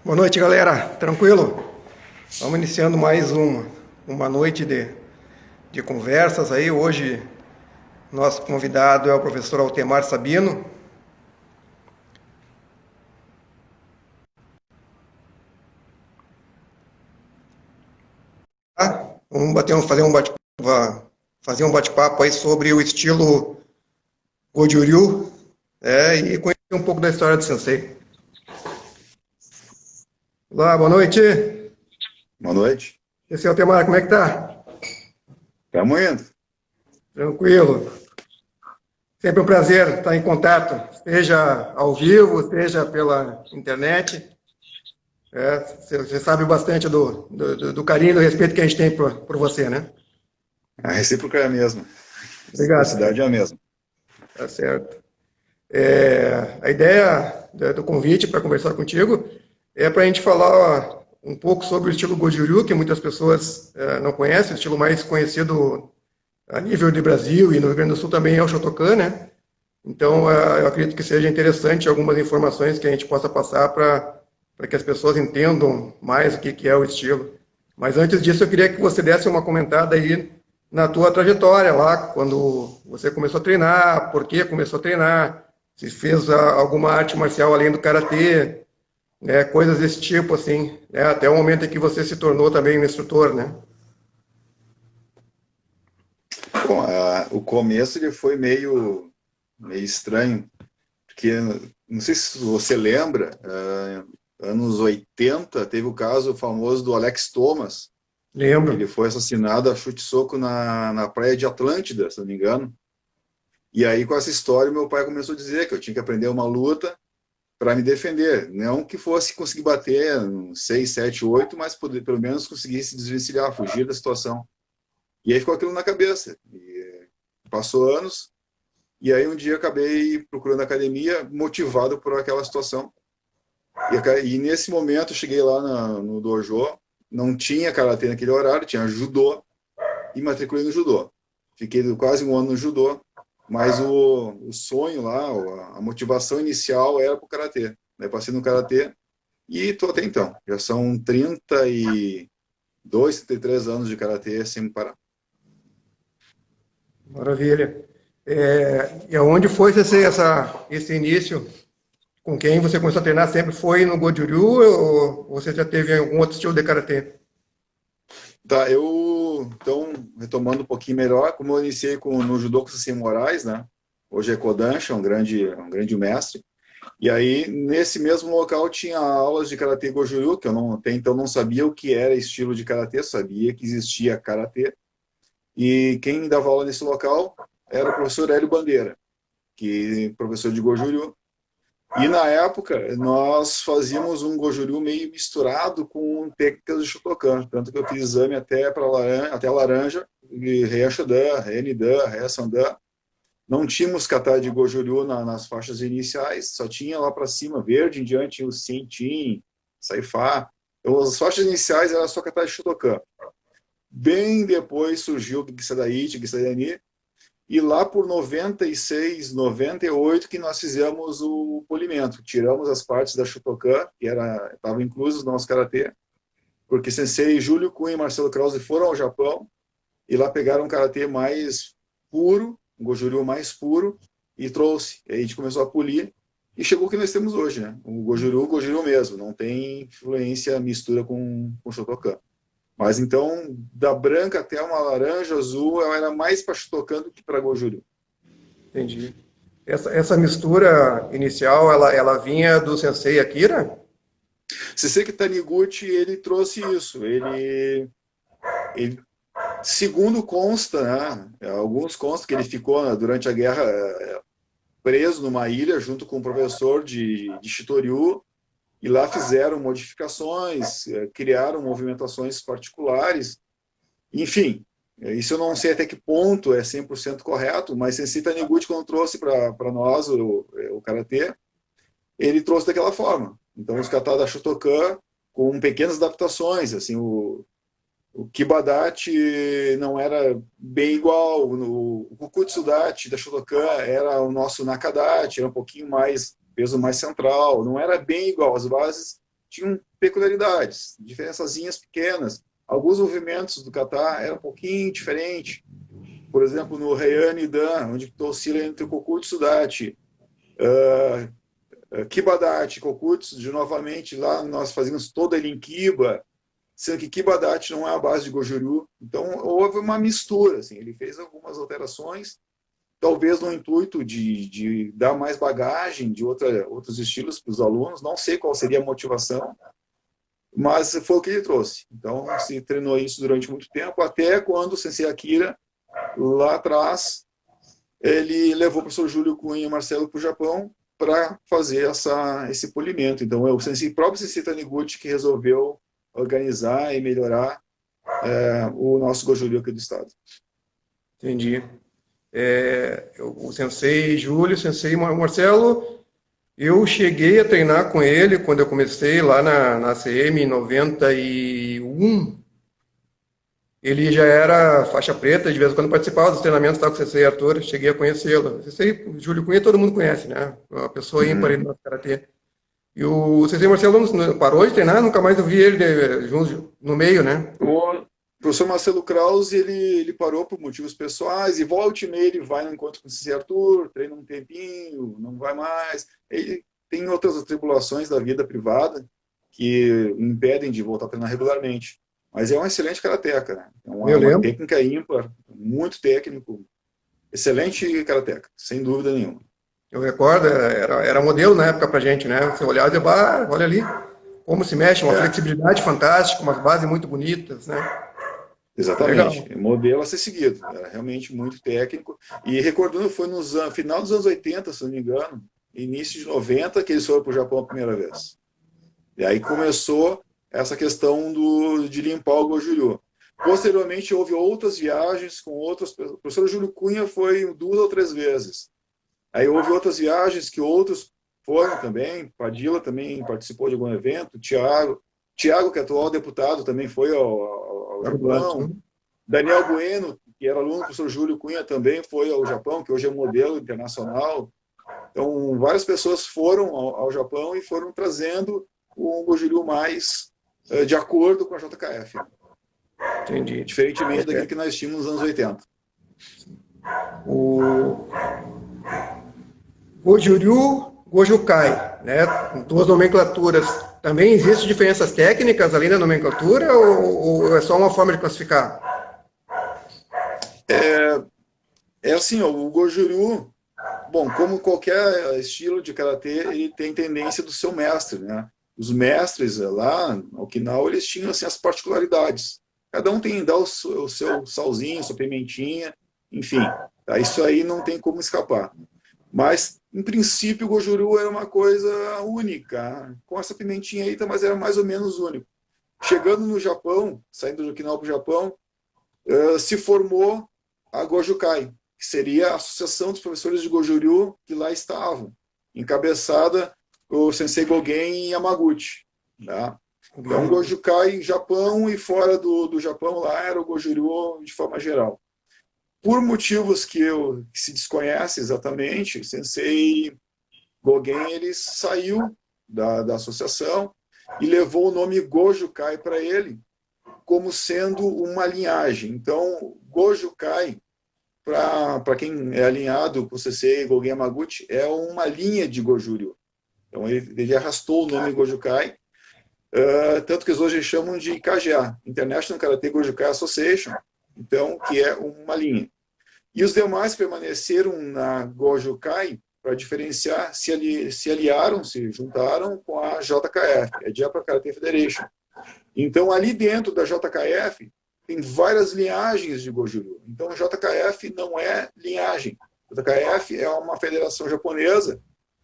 Boa noite, galera. Tranquilo? Vamos iniciando mais uma noite de conversas aí. Hoje, nosso convidado é o professor Altemar Sabino. Tá? Vamos fazer um bate-papo aí sobre o estilo Goju-Ryu, e conhecer um pouco da história do Sensei. Olá, boa noite. Boa noite. Esse é o Altemar, como é que tá? Estamos indo. Tranquilo. Sempre um prazer estar em contato, seja ao vivo, seja pela internet. Você sabe bastante do carinho e do respeito que a gente tem por você, né? A recíproca é a mesma. A Obrigado. reciprocidade é a mesma. Tá certo. A ideia do convite para conversar contigo é para a gente falar um pouco sobre o estilo Goju-Ryu, que muitas pessoas não conhecem, o estilo mais conhecido a nível de Brasil e no Rio Grande do Sul também é o Shotokan, né? Então, eu acredito que seja interessante algumas informações que a gente possa passar para que as pessoas entendam mais o que é o estilo. Mas antes disso, eu queria que você desse uma comentada aí na tua trajetória lá, quando você começou a treinar, por que começou a treinar, se fez alguma arte marcial além do karatê, né, coisas desse tipo, assim, né, até o momento em que você se tornou também um instrutor, né? Bom, o começo ele foi meio estranho, porque não sei se você lembra, anos 80 teve o caso famoso do Alex Thomas, que ele Lembro. foi assassinado a chute-soco na praia de Atlântida, se não me engano. E aí, com essa história, meu pai começou a dizer que eu tinha que aprender uma luta para me defender. Não que fosse conseguir bater um 6, 7, 8, mas pelo menos conseguir se desvencilhar, fugir da situação. E aí ficou aquilo na cabeça. E passou anos, e aí um dia eu acabei procurando academia, motivado por aquela situação. E nesse momento eu cheguei lá no dojo, não tinha karatê naquele horário, tinha judô, e matriculei no judô. Fiquei quase um ano no judô, mas o sonho lá, a motivação inicial era para o karatê. Daí passei no karatê e estou até então. Já são 32, 33 anos de karatê sem parar. Maravilha. E aonde foi esse início? Com quem você começou a treinar sempre foi no Goju-Ryu ou você já teve algum outro estilo de karatê? Tá, então, retomando um pouquinho melhor, como eu iniciei no judô com o Sensei Moraes, né? Hoje é Kodansha, um grande mestre. E aí, nesse mesmo local, tinha aulas de karatê Goju-Ryu, que eu até então não sabia o que era estilo de karatê, sabia que existia karatê. E quem dava aula nesse local era o professor Hélio Bandeira, que é professor de Goju-Ryu. E na época, nós fazíamos um Goju-Ryu meio misturado com técnicas de Shotokan. Tanto que eu fiz exame até laranja, e Rei Shodan, Rei Nidan, Rei Sandan. Não tínhamos kata de Goju-Ryu nas faixas iniciais, só tinha lá para cima, verde em diante, o Sentin, Saifá. Então, as faixas iniciais era só kata de Shotokan. Bem depois surgiu o Gisadaiti, Gisadani, e lá por 96, 98 que nós fizemos o polimento. Tiramos as partes da Shotokan, que estava incluso no nosso karatê, porque Sensei Júlio Kuhn e Marcelo Krause foram ao Japão e lá pegaram um karatê mais puro, um Goju-Ryu mais puro, e trouxe. E aí a gente começou a polir e chegou o que nós temos hoje, né? O Goju-Ryu mesmo, não tem influência, mistura com Shotokan. Mas então, da branca até uma laranja, azul, ela era mais para Shotokan do que para Goju-Ryu. Entendi. Essa mistura inicial, ela vinha do Sensei Akira? Sensei Taniguchi, ele trouxe isso. Ele segundo consta, né, alguns constam que ele ficou durante a guerra preso numa ilha junto com um professor de Shitoryu, e lá fizeram modificações, criaram movimentações particulares, enfim. Isso eu não sei até que ponto é 100% correto, mas Sensei Taniguchi, quando trouxe para nós o Karatê, ele trouxe daquela forma. Então, os kata da Shotokan, com pequenas adaptações, assim, o Kibadachi não era bem igual, o Kukutsudachi da Shotokan era o nosso Nakadachi, era um pouquinho mais, peso mais central, não era bem igual, as bases tinham peculiaridades, diferençazinhas pequenas. Alguns movimentos do kata eram um pouquinho diferentes. Por exemplo, no Heian Dan, onde tu oscila entre o Kokutsu e Sudachi, Kibadachi, Kokutsu, de novamente lá nós fazíamos todo ele em Kiba, sendo que Kibadachi não é a base de Goju-ryu. Então houve uma mistura, assim, ele fez algumas alterações, talvez no intuito de dar mais bagagem de outros estilos para os alunos, não sei qual seria a motivação, mas foi o que ele trouxe. Então se treinou isso durante muito tempo, até quando o Sensei Akira, lá atrás, ele levou o professor Júlio Cunha e o Marcelo para o Japão para fazer esse polimento. Então, é o próprio Sensei Taniguchi que resolveu organizar e melhorar o nosso Goju-ryu aqui do estado. Entendi. O Sensei Júlio, o Sensei Marcelo, eu cheguei a treinar com ele quando eu comecei lá na CM em 91. Ele já era faixa preta, de vez em quando participava dos treinamentos com o Sensei Arthur, cheguei a conhecê-lo. O Sensei Júlio Cunha todo mundo conhece, né? Uma pessoa ímpar no nosso karatê. E o Sensei Marcelo parou de treinar, nunca mais eu vi ele junto, no meio, né? O professor Marcelo Krause, ele parou por motivos pessoais, e volta e meia ele vai no encontro com o Sensei Arthur, treina um tempinho, não vai mais. Ele tem outras atribulações da vida privada que o impedem de voltar a treinar regularmente. Mas é um excelente karateca, né? É uma técnica ímpar, muito técnico, excelente karateca, sem dúvida nenhuma. Eu recordo, era modelo na época pra gente, né? Você olhava e dizia, olha ali, como se mexe, uma flexibilidade fantástica, umas bases muito bonitas, né? Exatamente, legal. Modelo a ser seguido, era realmente muito técnico. E recordando, foi no final dos anos 80, se não me engano, início de 90, que eles foram para o Japão a primeira vez. E aí começou essa questão de limpar o Goju-ryu. Posteriormente, houve outras viagens com outras pessoas. O professor Júlio Cunha foi 2 ou 3 vezes. Aí houve outras viagens que outros foram também. Padilla também participou de algum evento. Tiago, que é atual deputado, também foi ao Japão. Daniel Bueno, que era aluno do professor Júlio Cunha, também foi ao Japão, que hoje é modelo internacional. Então, várias pessoas foram ao Japão e foram trazendo um Goju-ryu mais de acordo com a JKF. Entendi. Diferentemente daquilo que nós tínhamos nos anos 80. O Goju-ryu, Goju-kai, né? 2 nomenclaturas. Também existem diferenças técnicas além da nomenclatura ou é só uma forma de classificar? É assim, ó, o Goju-ryu, bom, como qualquer estilo de karatê, ele tem tendência do seu mestre, né? Os mestres lá no Okinawa, eles tinham assim, as particularidades. Cada um tem dá o seu salzinho, sua pimentinha, enfim. Tá? Isso aí não tem como escapar. Mas, em princípio, o Goju-ryu era uma coisa única. Com essa pimentinha aí, mas era mais ou menos único. Chegando no Japão, saindo do Okinawa para o Japão, se formou a Goju-kai, que seria a associação dos professores de Goju-ryu que lá estavam, encabeçada o Sensei Gogen Yamaguchi. Tá? Então, Goju-kai Japão e fora do Japão lá era o Goju-ryu de forma geral. Por motivos que se desconhece exatamente, o Sensei Gogen ele saiu da associação e levou o nome Goju-kai para ele, como sendo uma linhagem. Então, Goju-kai, para quem é alinhado com o Sensei Gogen Yamaguchi, é uma linha de Goju-ryu. Então, ele arrastou o nome Goju-kai, tanto que eles hoje chamam de IKGA, International Karate Goju-kai Association, então, que é uma linha. E os demais permaneceram na Goju-kai para diferenciar, se aliaram, se juntaram com a JKF, a Japan Karate Federation. Então, ali dentro da JKF, tem várias linhagens de Goju-ryu. Então, a JKF não é linhagem. A JKF é uma federação japonesa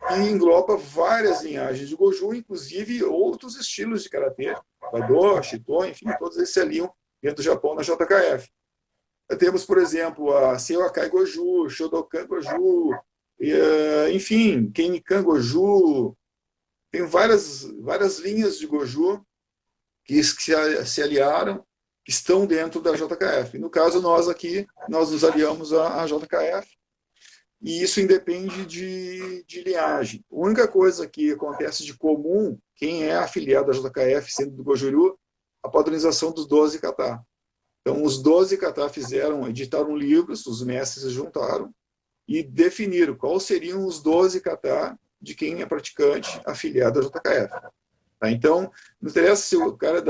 que engloba várias linhagens de Goju, inclusive outros estilos de karatê, Aikido, Shito, enfim, todos eles se aliam dentro do Japão na JKF. Temos, por exemplo, a Seiwakai Goju, Shodokan Goju, enfim, Kennikan Goju. Tem várias linhas de Goju que se aliaram, que estão dentro da JKF. E no caso, nós aqui, nós nos aliamos à JKF. e isso independe de linhagem. A única coisa que acontece de comum, quem é afiliado à JKF, sendo do Gojuru, a padronização dos 12 kata. Então, os 12 kata editaram livros, os mestres se juntaram e definiram quais seriam os 12 kata de quem é praticante afiliado à JKF. Tá? Então, não interessa se o cara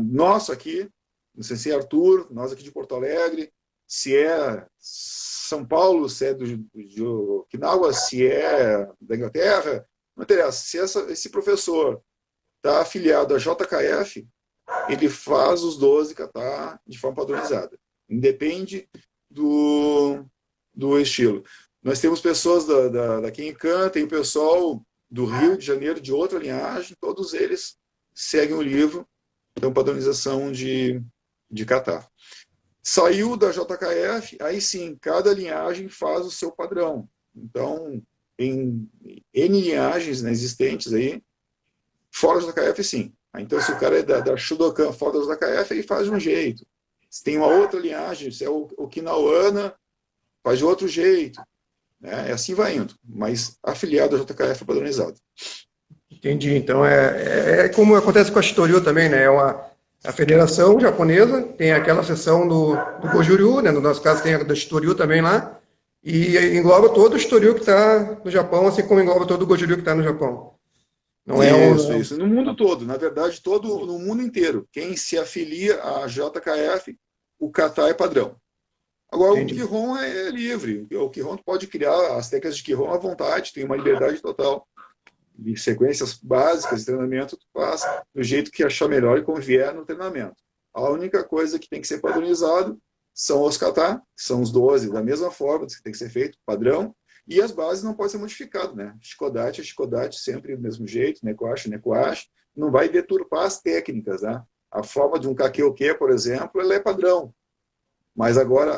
nosso aqui, no Sensei Arthur, nós aqui de Porto Alegre, se é São Paulo, se é de Okinawa, se é da Inglaterra, não interessa. Se esse professor está afiliado à JKF, ele faz os 12 kata de forma padronizada. Independe do estilo. Nós temos pessoas da Kenkan, tem o pessoal do Rio de Janeiro, de outra linhagem, todos eles seguem o livro, então padronização de kata. Saiu da JKF, aí sim, cada linhagem faz o seu padrão. Então, em N linhagens, né, existentes aí, fora da JKF, sim. Então, se o cara é da Shudokan fora da JKF, ele faz de um jeito. Se tem uma outra linhagem, se é o Okinawana, faz de outro jeito. Né? E assim vai indo. Mas afiliado à JKF é padronizado. Entendi. Então, é como acontece com a Shitoryu também, né? A federação japonesa tem aquela seção do Gojuryu, né? No nosso caso tem a da Shitoryu também lá, e engloba todo o Shitoryu que está no Japão, assim como engloba todo o Gojuryu que está no Japão. Não Isso. No mundo todo, na verdade, no mundo inteiro. Quem se afilia à JKF, o kata é padrão. Agora, entendi. O Kihon é livre. O Kihon pode criar as técnicas de Kihon à vontade, tem uma liberdade total. De sequências básicas de treinamento, tu faz do jeito que achar melhor e convier no treinamento. A única coisa que tem que ser padronizado são os kata, que são os 12, da mesma forma que tem que ser feito, padrão, e as bases não podem ser modificadas, né? Shikodachi é Shikodachi, sempre do mesmo jeito, Nekoashi, Nekoashi, não vai deturpar as técnicas, né? A forma de um Kakeoke, por exemplo, ela é padrão. Mas agora,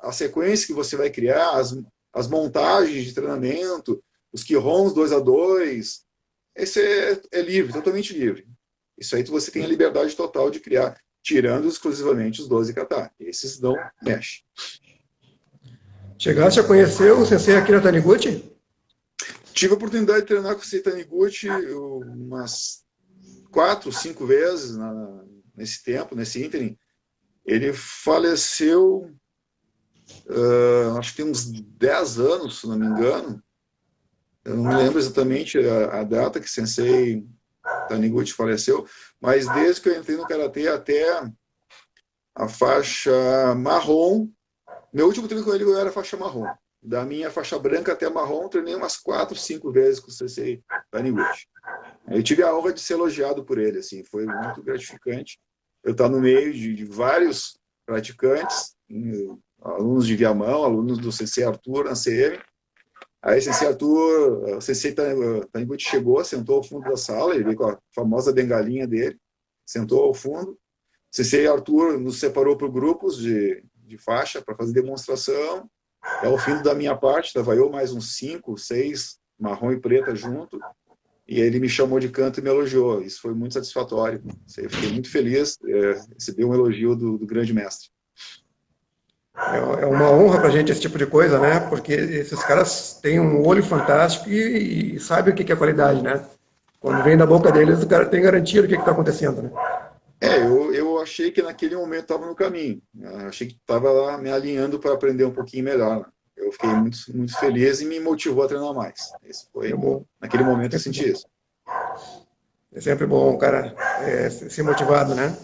a sequência que você vai criar, as montagens de treinamento, os Kihons 2-2, esse é livre, totalmente livre. Isso aí você tem a liberdade total de criar, tirando exclusivamente os 12 kata. Esses não mexe. Chegaste a conhecer o Sensei Akira Taniguchi? Tive a oportunidade de treinar com o Sensei Taniguchi umas 4, 5 vezes nesse tempo, nesse ínterim. Ele faleceu, acho que tem uns 10 anos, se não me engano. Eu não me lembro exatamente a data que Sensei Taniguchi faleceu, mas desde que eu entrei no Karatê até a faixa marrom, meu último treino com ele eu era faixa marrom. Da minha faixa branca até marrom, treinei umas 4, 5 vezes com o Sensei Taniguchi. Eu tive a honra de ser elogiado por ele, assim, foi muito gratificante. Eu estar no meio de vários praticantes, alunos de Viamão, alunos do Sensei Arthur na CM. Aí o Sensei Taniguchi chegou, sentou ao fundo da sala, ele veio com a famosa bengalinha dele, sentou ao fundo. O Sensei Arthur nos separou por grupos de faixa para fazer demonstração. Ao fim da minha parte, estava eu mais uns 5, 6, marrom e preta junto, e ele me chamou de canto e me elogiou. Isso foi muito satisfatório. Eu fiquei muito feliz, receber um elogio do grande mestre. É uma honra para a gente esse tipo de coisa, né? Porque esses caras têm um olho fantástico e sabem o que é qualidade, né? Quando vem da boca deles, o cara tem garantia do que está acontecendo, né? Eu achei que naquele momento estava no caminho. Eu achei que estava lá me alinhando para aprender um pouquinho melhor. Eu fiquei muito, muito feliz e me motivou a treinar mais. Isso foi naquele momento eu senti isso. É sempre bom o cara ser motivado, né?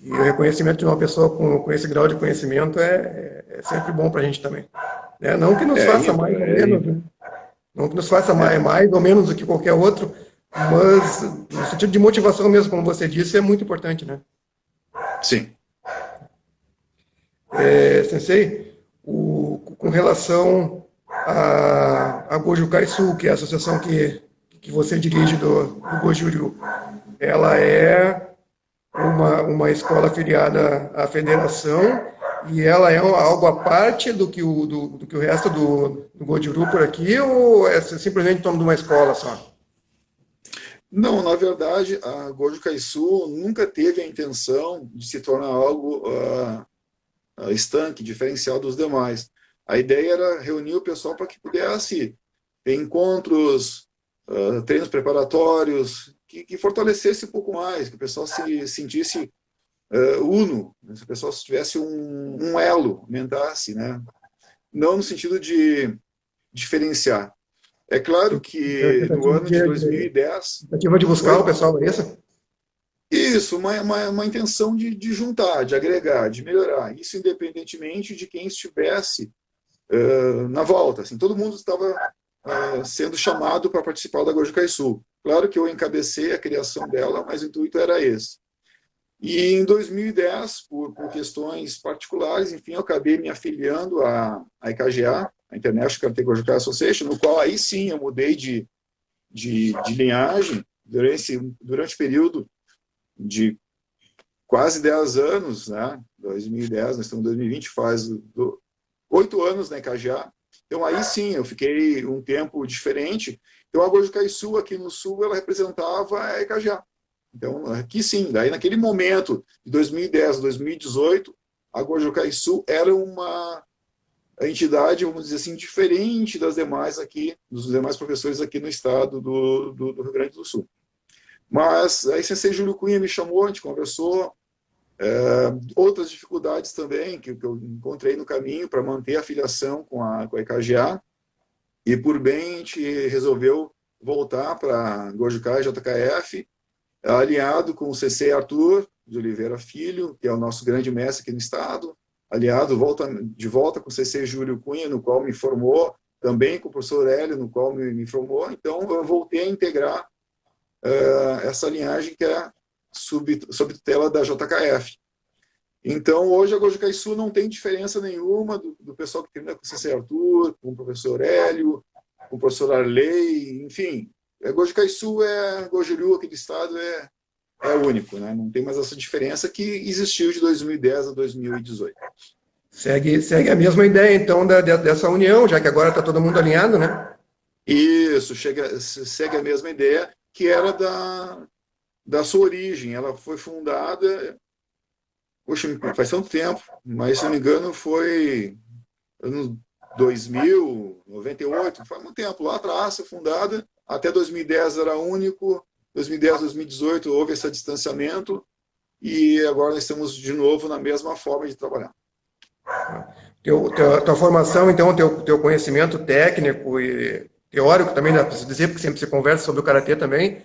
E o reconhecimento de uma pessoa com esse grau de conhecimento é sempre bom para a gente também. Né? Não que nos faça mais ou menos, né? Não que nos faça mais ou menos do que qualquer outro, mas no sentido de motivação mesmo, como você disse, é muito importante, né? Sim. Sensei, com relação a Goju Kaisu, que é a associação que você dirige do Gojuryu, ela é uma escola afiliada à federação e ela é algo à parte do que o resto do Gojuru por aqui, ou é simplesmente dono de uma escola só? Não, na verdade, a Goju Kaisu nunca teve a intenção de se tornar algo estanque, diferencial dos demais. A ideia era reunir o pessoal para que pudesse ter encontros, treinos preparatórios, que fortalecesse um pouco mais, que o pessoal se sentisse uno, né? Se o pessoal tivesse um elo, aumentasse, né? Não no sentido de diferenciar. É claro que no Tentativa ano de 2010, tentativa de buscar o oi? pessoal, é isso? Isso, uma intenção de juntar, de agregar, de melhorar. Isso independentemente de quem estivesse na volta. Assim, todo mundo estava sendo chamado para participar da Gojucai Sul. Claro que eu encabecei a criação dela, mas o intuito era esse. E em 2010, por questões particulares, enfim, eu acabei me afiliando à IKGA, a International Karate Gojukai Association, no qual aí sim eu mudei de linhagem durante o período de quase 10 anos, né? 2010, nós estamos em 2020, faz 8 anos na IKGA. Então aí sim, eu fiquei um tempo diferente. Então a Gojukai Sul aqui no Sul, ela representava a IKGA. Então aqui sim, daí naquele momento de 2010 a 2018, a Gojukai Sul era uma entidade, vamos dizer assim, diferente das demais aqui, dos demais professores aqui no estado do Rio Grande do Sul. Mas aí Sensei Júlio Cunha me chamou, a gente conversou, outras dificuldades também que eu encontrei no caminho para manter a filiação com a IKGA, e por bem a gente resolveu voltar para Gojukai JKF, aliado com o CC Arthur de Oliveira Filho, que é o nosso grande mestre aqui no estado, aliado de volta com o CC Júlio Cunha, no qual me formou, também com o professor Hélio, no qual me formou. Então eu voltei a integrar essa linhagem que é sob tutela da JKF. Então, hoje a Gojukai Sul não tem diferença nenhuma do pessoal que treina com o CC Arthur, com o professor Hélio, com o professor Arley, enfim. A Gojukai Sul Gojuryu aqui do estado é único, né? Não tem mais essa diferença que existiu de 2010 a 2018. Segue a mesma ideia, então, dessa união, já que agora está todo mundo alinhado, né? Isso, segue a mesma ideia que era da sua origem. Ela foi fundada, poxa, faz tanto tempo, mas se não me engano foi anos 2000, 98, faz muito tempo, lá atrás foi fundada, até 2010 era único, 2010, 2018 houve esse distanciamento, e agora nós estamos de novo na mesma forma de trabalhar. Tua formação, então, teu conhecimento técnico e teórico também, dá para dizer, porque sempre se conversa sobre o Karatê também,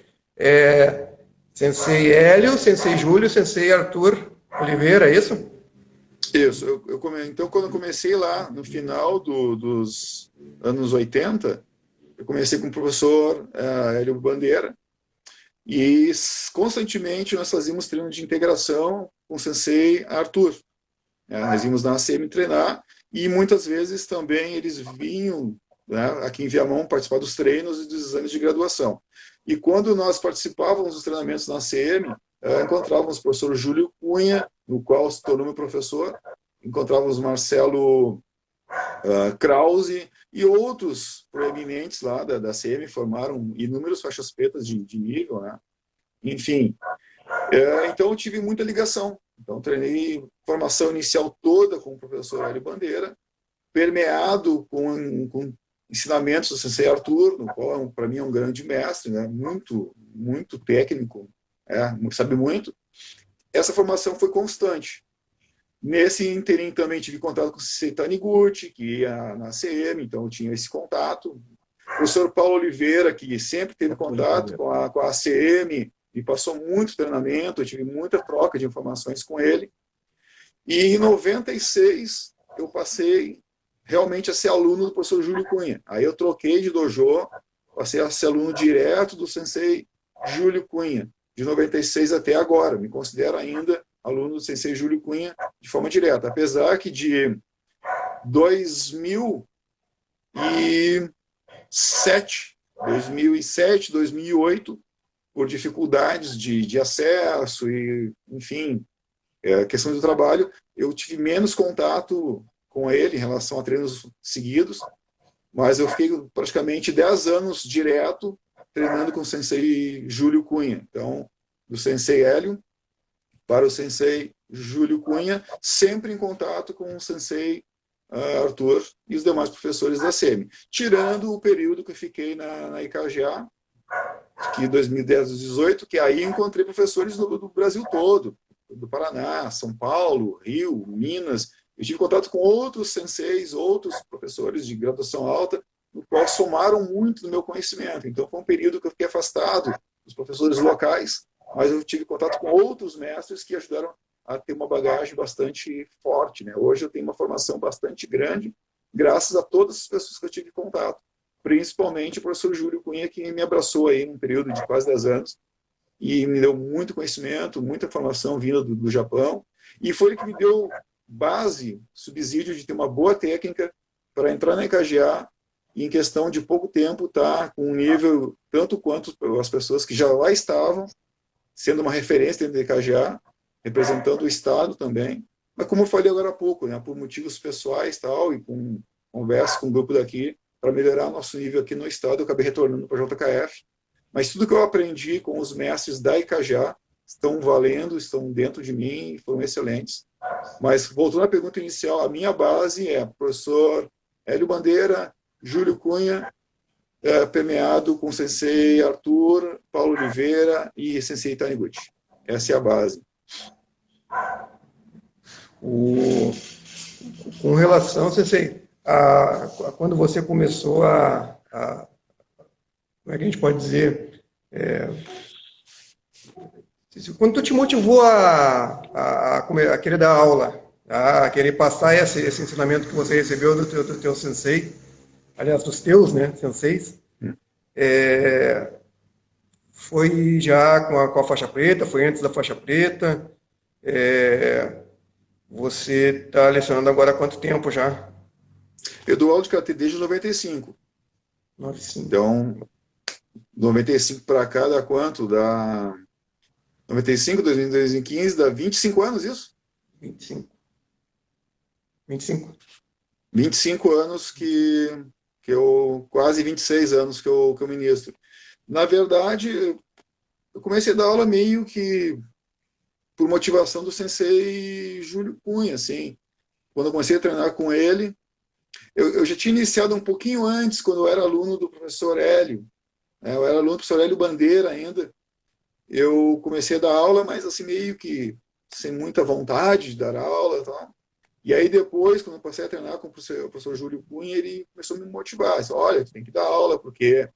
Sensei Hélio, Sensei Júlio, Sensei Arthur Oliveira, é isso? Isso. Então, quando eu comecei lá, no final dos anos 80, eu comecei com o professor Hélio Bandeira, e constantemente nós fazíamos treino de integração com o Sensei Arthur. Nós íamos na ACM treinar, e muitas vezes também eles vinham, né, aqui em Viamão participar dos treinos e dos exames de graduação. E quando nós participávamos dos treinamentos na ACM, encontrávamos o professor Júlio Cunha, no qual se tornou meu professor, encontrávamos Marcelo Krause e outros proeminentes lá da ACM, formaram inúmeras faixas pretas de nível, né? Enfim, então eu tive muita ligação. Então treinei formação inicial toda com o professor Hélio Bandeira, permeado com ensinamentos do Sensei Arthur, no qual para mim é um grande mestre, né? Muito técnico, sabe muito. Essa formação foi constante. Nesse interim também tive contato com o Sensei Taniguchi, que ia na CM, então eu tinha esse contato. O professor Paulo Oliveira, que sempre teve contato com a ACM, me passou muito treinamento, eu tive muita troca de informações com ele. E em 96, eu passei realmente a ser aluno do professor Júlio Cunha. Aí eu troquei de dojo, passei a ser aluno direto do Sensei Júlio Cunha, de 96 até agora. Me considero ainda aluno do Sensei Júlio Cunha de forma direta. Apesar que de 2007, 2008, por dificuldades de acesso e, enfim, questão do trabalho, eu tive menos contato com ele em relação a treinos seguidos, mas eu fiquei praticamente 10 anos direto treinando com o Sensei Júlio Cunha. Então, do Sensei Hélio para o Sensei Júlio Cunha, sempre em contato com o Sensei Arthur e os demais professores da SEMI, tirando o período que eu fiquei na IKGA, que 2010 a 2018, que aí encontrei professores do Brasil todo, do Paraná, São Paulo, Rio, Minas. Eu tive contato com outros senseis, outros professores de graduação alta, no qual somaram muito no meu conhecimento. Então, foi um período que eu fiquei afastado dos professores locais, mas eu tive contato com outros mestres que ajudaram a ter uma bagagem bastante forte, né? Hoje eu tenho uma formação bastante grande, graças a todas as pessoas que eu tive contato, principalmente o professor Júlio Cunha, que me abraçou aí num período de quase 10 anos e me deu muito conhecimento, muita formação vinda do Japão, e foi ele que me deu base, subsídio de ter uma boa técnica para entrar na IKGA e em questão de pouco tempo estar com um nível tanto quanto as pessoas que já lá estavam, sendo uma referência dentro da IKGA, representando o Estado também. Mas como eu falei agora há pouco, né, por motivos pessoais tal, e com conversa com o grupo daqui, para melhorar nosso nível aqui no Estado, eu acabei retornando para a JKF. Mas tudo que eu aprendi com os mestres da IKGA estão valendo, estão dentro de mim e foram excelentes. Mas, voltando à pergunta inicial, a minha base é professor Hélio Bandeira, Júlio Cunha, permeado com o sensei Arthur, Paulo Oliveira e sensei Taniguchi. Essa é a base. Com relação, sensei, quando você começou como é que a gente pode dizer, quando tu te motivou a querer dar aula, a querer passar esse ensinamento que você recebeu do teu sensei, aliás, dos teus, né, senseis, foi já com a faixa preta, foi antes da faixa preta, você está lecionando agora há quanto tempo já? Eu dou aula de karatê desde 95. 95. Então, 95 para cá dá quanto? Dá 95, 2015, dá 25 anos isso? 25. 25. 25 anos que eu, quase 26 anos que eu ministro. Na verdade, eu comecei a dar aula meio que por motivação do sensei Júlio Cunha, assim. Quando eu comecei a treinar com ele, eu já tinha iniciado um pouquinho antes, quando eu era aluno do professor Hélio. Eu era aluno do professor Hélio Bandeira ainda. Eu comecei a dar aula, mas assim, meio que sem muita vontade de dar aula. Tá? E aí depois, quando eu passei a treinar com o professor Júlio Cunha, ele começou a me motivar. Disse, olha, tu tem que dar aula, porque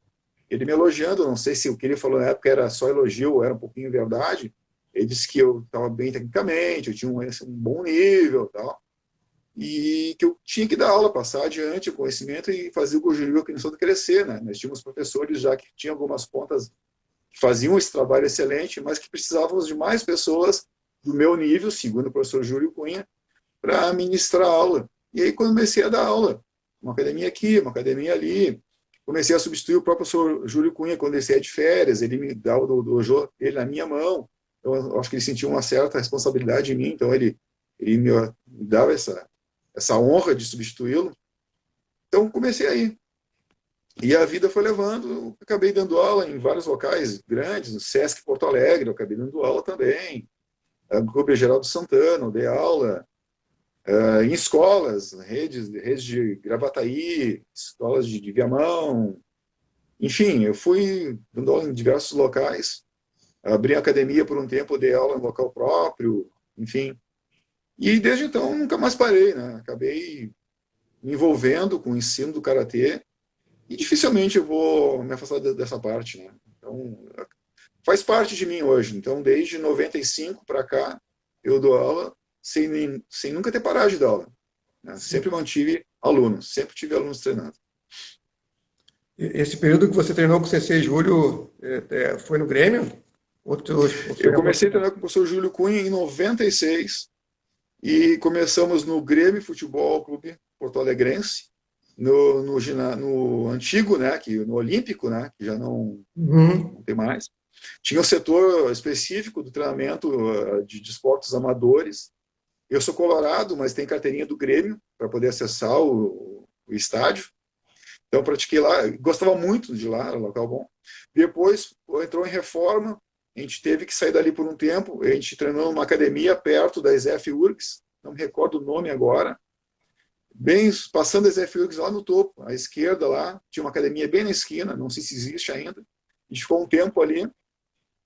ele me elogiando, não sei se o que ele falou na época era só elogio ou era um pouquinho verdade. Ele disse que eu estava bem tecnicamente, eu tinha um bom nível tal. E que eu tinha que dar aula, passar adiante o conhecimento e fazer o Goju Ryuken crescer, né? Nós tínhamos professores já que tinham algumas pontas que faziam esse trabalho excelente, mas que precisávamos de mais pessoas do meu nível, segundo o professor Júlio Cunha, para ministrar aula. E aí comecei a dar aula, uma academia aqui, uma academia ali. Comecei a substituir o próprio professor Júlio Cunha quando ele saía de férias, ele me dava o dojo dele na minha mão. Então, eu acho que ele sentia uma certa responsabilidade em mim, então ele me dava essa honra de substituí-lo. Então, comecei aí. E a vida foi levando, acabei dando aula em vários locais grandes, no Sesc Porto Alegre, eu acabei dando aula também, no Clube Geraldo Santana, eu dei aula, em escolas, redes de Gravataí, escolas de Viamão, enfim, eu fui dando aula em diversos locais, abri a academia por um tempo, dei aula em local próprio, enfim. E desde então nunca mais parei, né? Acabei me envolvendo com o ensino do karatê e dificilmente eu vou me afastar dessa parte, né? Então, faz parte de mim hoje. Então, desde 95 para cá, eu dou aula sem nunca ter parado de dar aula. Né? Sempre mantive alunos, sempre tive alunos treinando. Esse período que você treinou com o Sensei Júlio foi no Grêmio? Eu comecei a treinar com o professor Júlio Cunha em 96 e começamos no Grêmio Futebol Clube Porto Alegrense, no antigo, né, no Olímpico, né, que já não tem mais. Tinha um setor específico do treinamento de esportes amadores. Eu sou colorado, mas tem carteirinha do Grêmio para poder acessar o estádio. Então, pratiquei lá, gostava muito de lá, era um local bom. Depois, entrou em reforma, a gente teve que sair dali por um tempo, a gente treinou numa academia perto da SF URGS, não me recordo o nome agora, bem passando as F-URGS lá no topo, à esquerda lá, tinha uma academia bem na esquina, não sei se existe ainda. A gente ficou um tempo ali.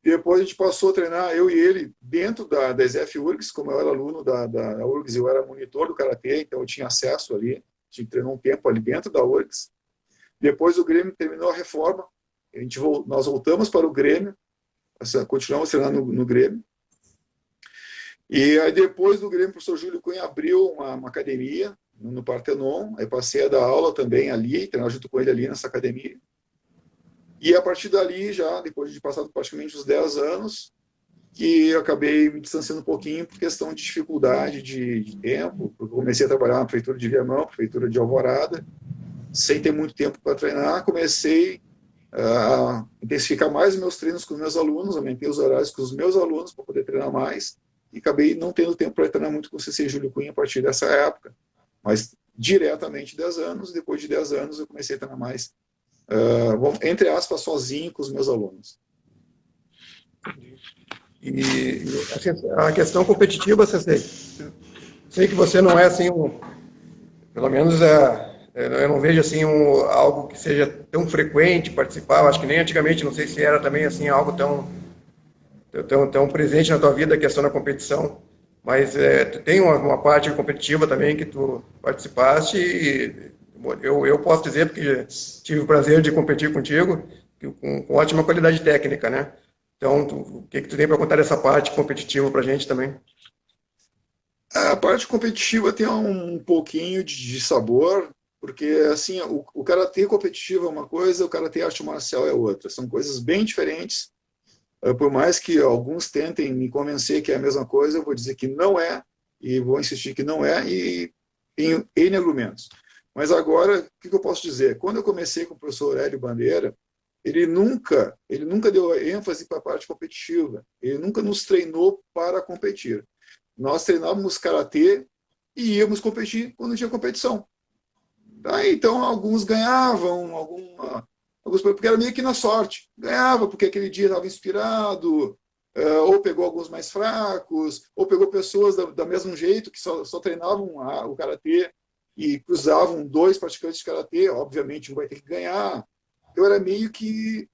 Depois a gente passou a treinar, eu e ele, dentro das F-URGS, como eu era aluno da URGS, eu era monitor do Karatê, então eu tinha acesso ali, a gente treinou um tempo ali dentro da URGS. Depois o Grêmio terminou a reforma, nós voltamos para o Grêmio, continuamos treinando no Grêmio. E aí depois do Grêmio, o professor Júlio Cunha abriu uma academia no Partenon, aí passei a dar aula também ali, treinar junto com ele ali nessa academia. E a partir dali, já depois de passado praticamente uns 10 anos, que eu acabei me distanciando um pouquinho por questão de dificuldade de tempo, porque eu comecei a trabalhar na prefeitura de Viamão, prefeitura de Alvorada, sem ter muito tempo para treinar, comecei a intensificar mais os meus treinos com os meus alunos, aumentei os horários com os meus alunos para poder treinar mais, e acabei não tendo tempo para treinar muito com o CC Júlio Cunha a partir dessa época, mas diretamente 10 anos, depois de 10 anos eu comecei a treinar mais, entre aspas, sozinho com os meus alunos. E assim, a questão competitiva, Sensei, sei que você não é assim, pelo menos eu não vejo assim algo que seja tão frequente participar, eu acho que nem antigamente, não sei se era também assim algo tão presente na tua vida, a questão da competição, mas tu tem uma parte competitiva também que tu participaste e eu posso dizer, porque tive o prazer de competir contigo, com ótima qualidade técnica, né? Então, o que tu tem para contar dessa parte competitiva para a gente também? A parte competitiva tem um pouquinho de sabor, porque assim, o karatê competitivo é uma coisa, o karatê arte marcial é outra. São coisas bem diferentes. Por mais que alguns tentem me convencer que é a mesma coisa, eu vou dizer que não é, e vou insistir que não é, e tenho N argumentos. Mas agora, o que eu posso dizer? Quando eu comecei com o professor Hélio Bandeira, ele nunca deu ênfase para a parte competitiva. Ele nunca nos treinou para competir. Nós treinávamos karatê e íamos competir quando tinha competição. Tá? Então, alguns ganhavam, alguns porque era meio que na sorte. Ganhava porque aquele dia estava inspirado, ou pegou alguns mais fracos, ou pegou pessoas do mesmo jeito, que só treinavam o karatê e cruzavam 2 praticantes de karatê, obviamente um vai ter que ganhar. Eu era meio que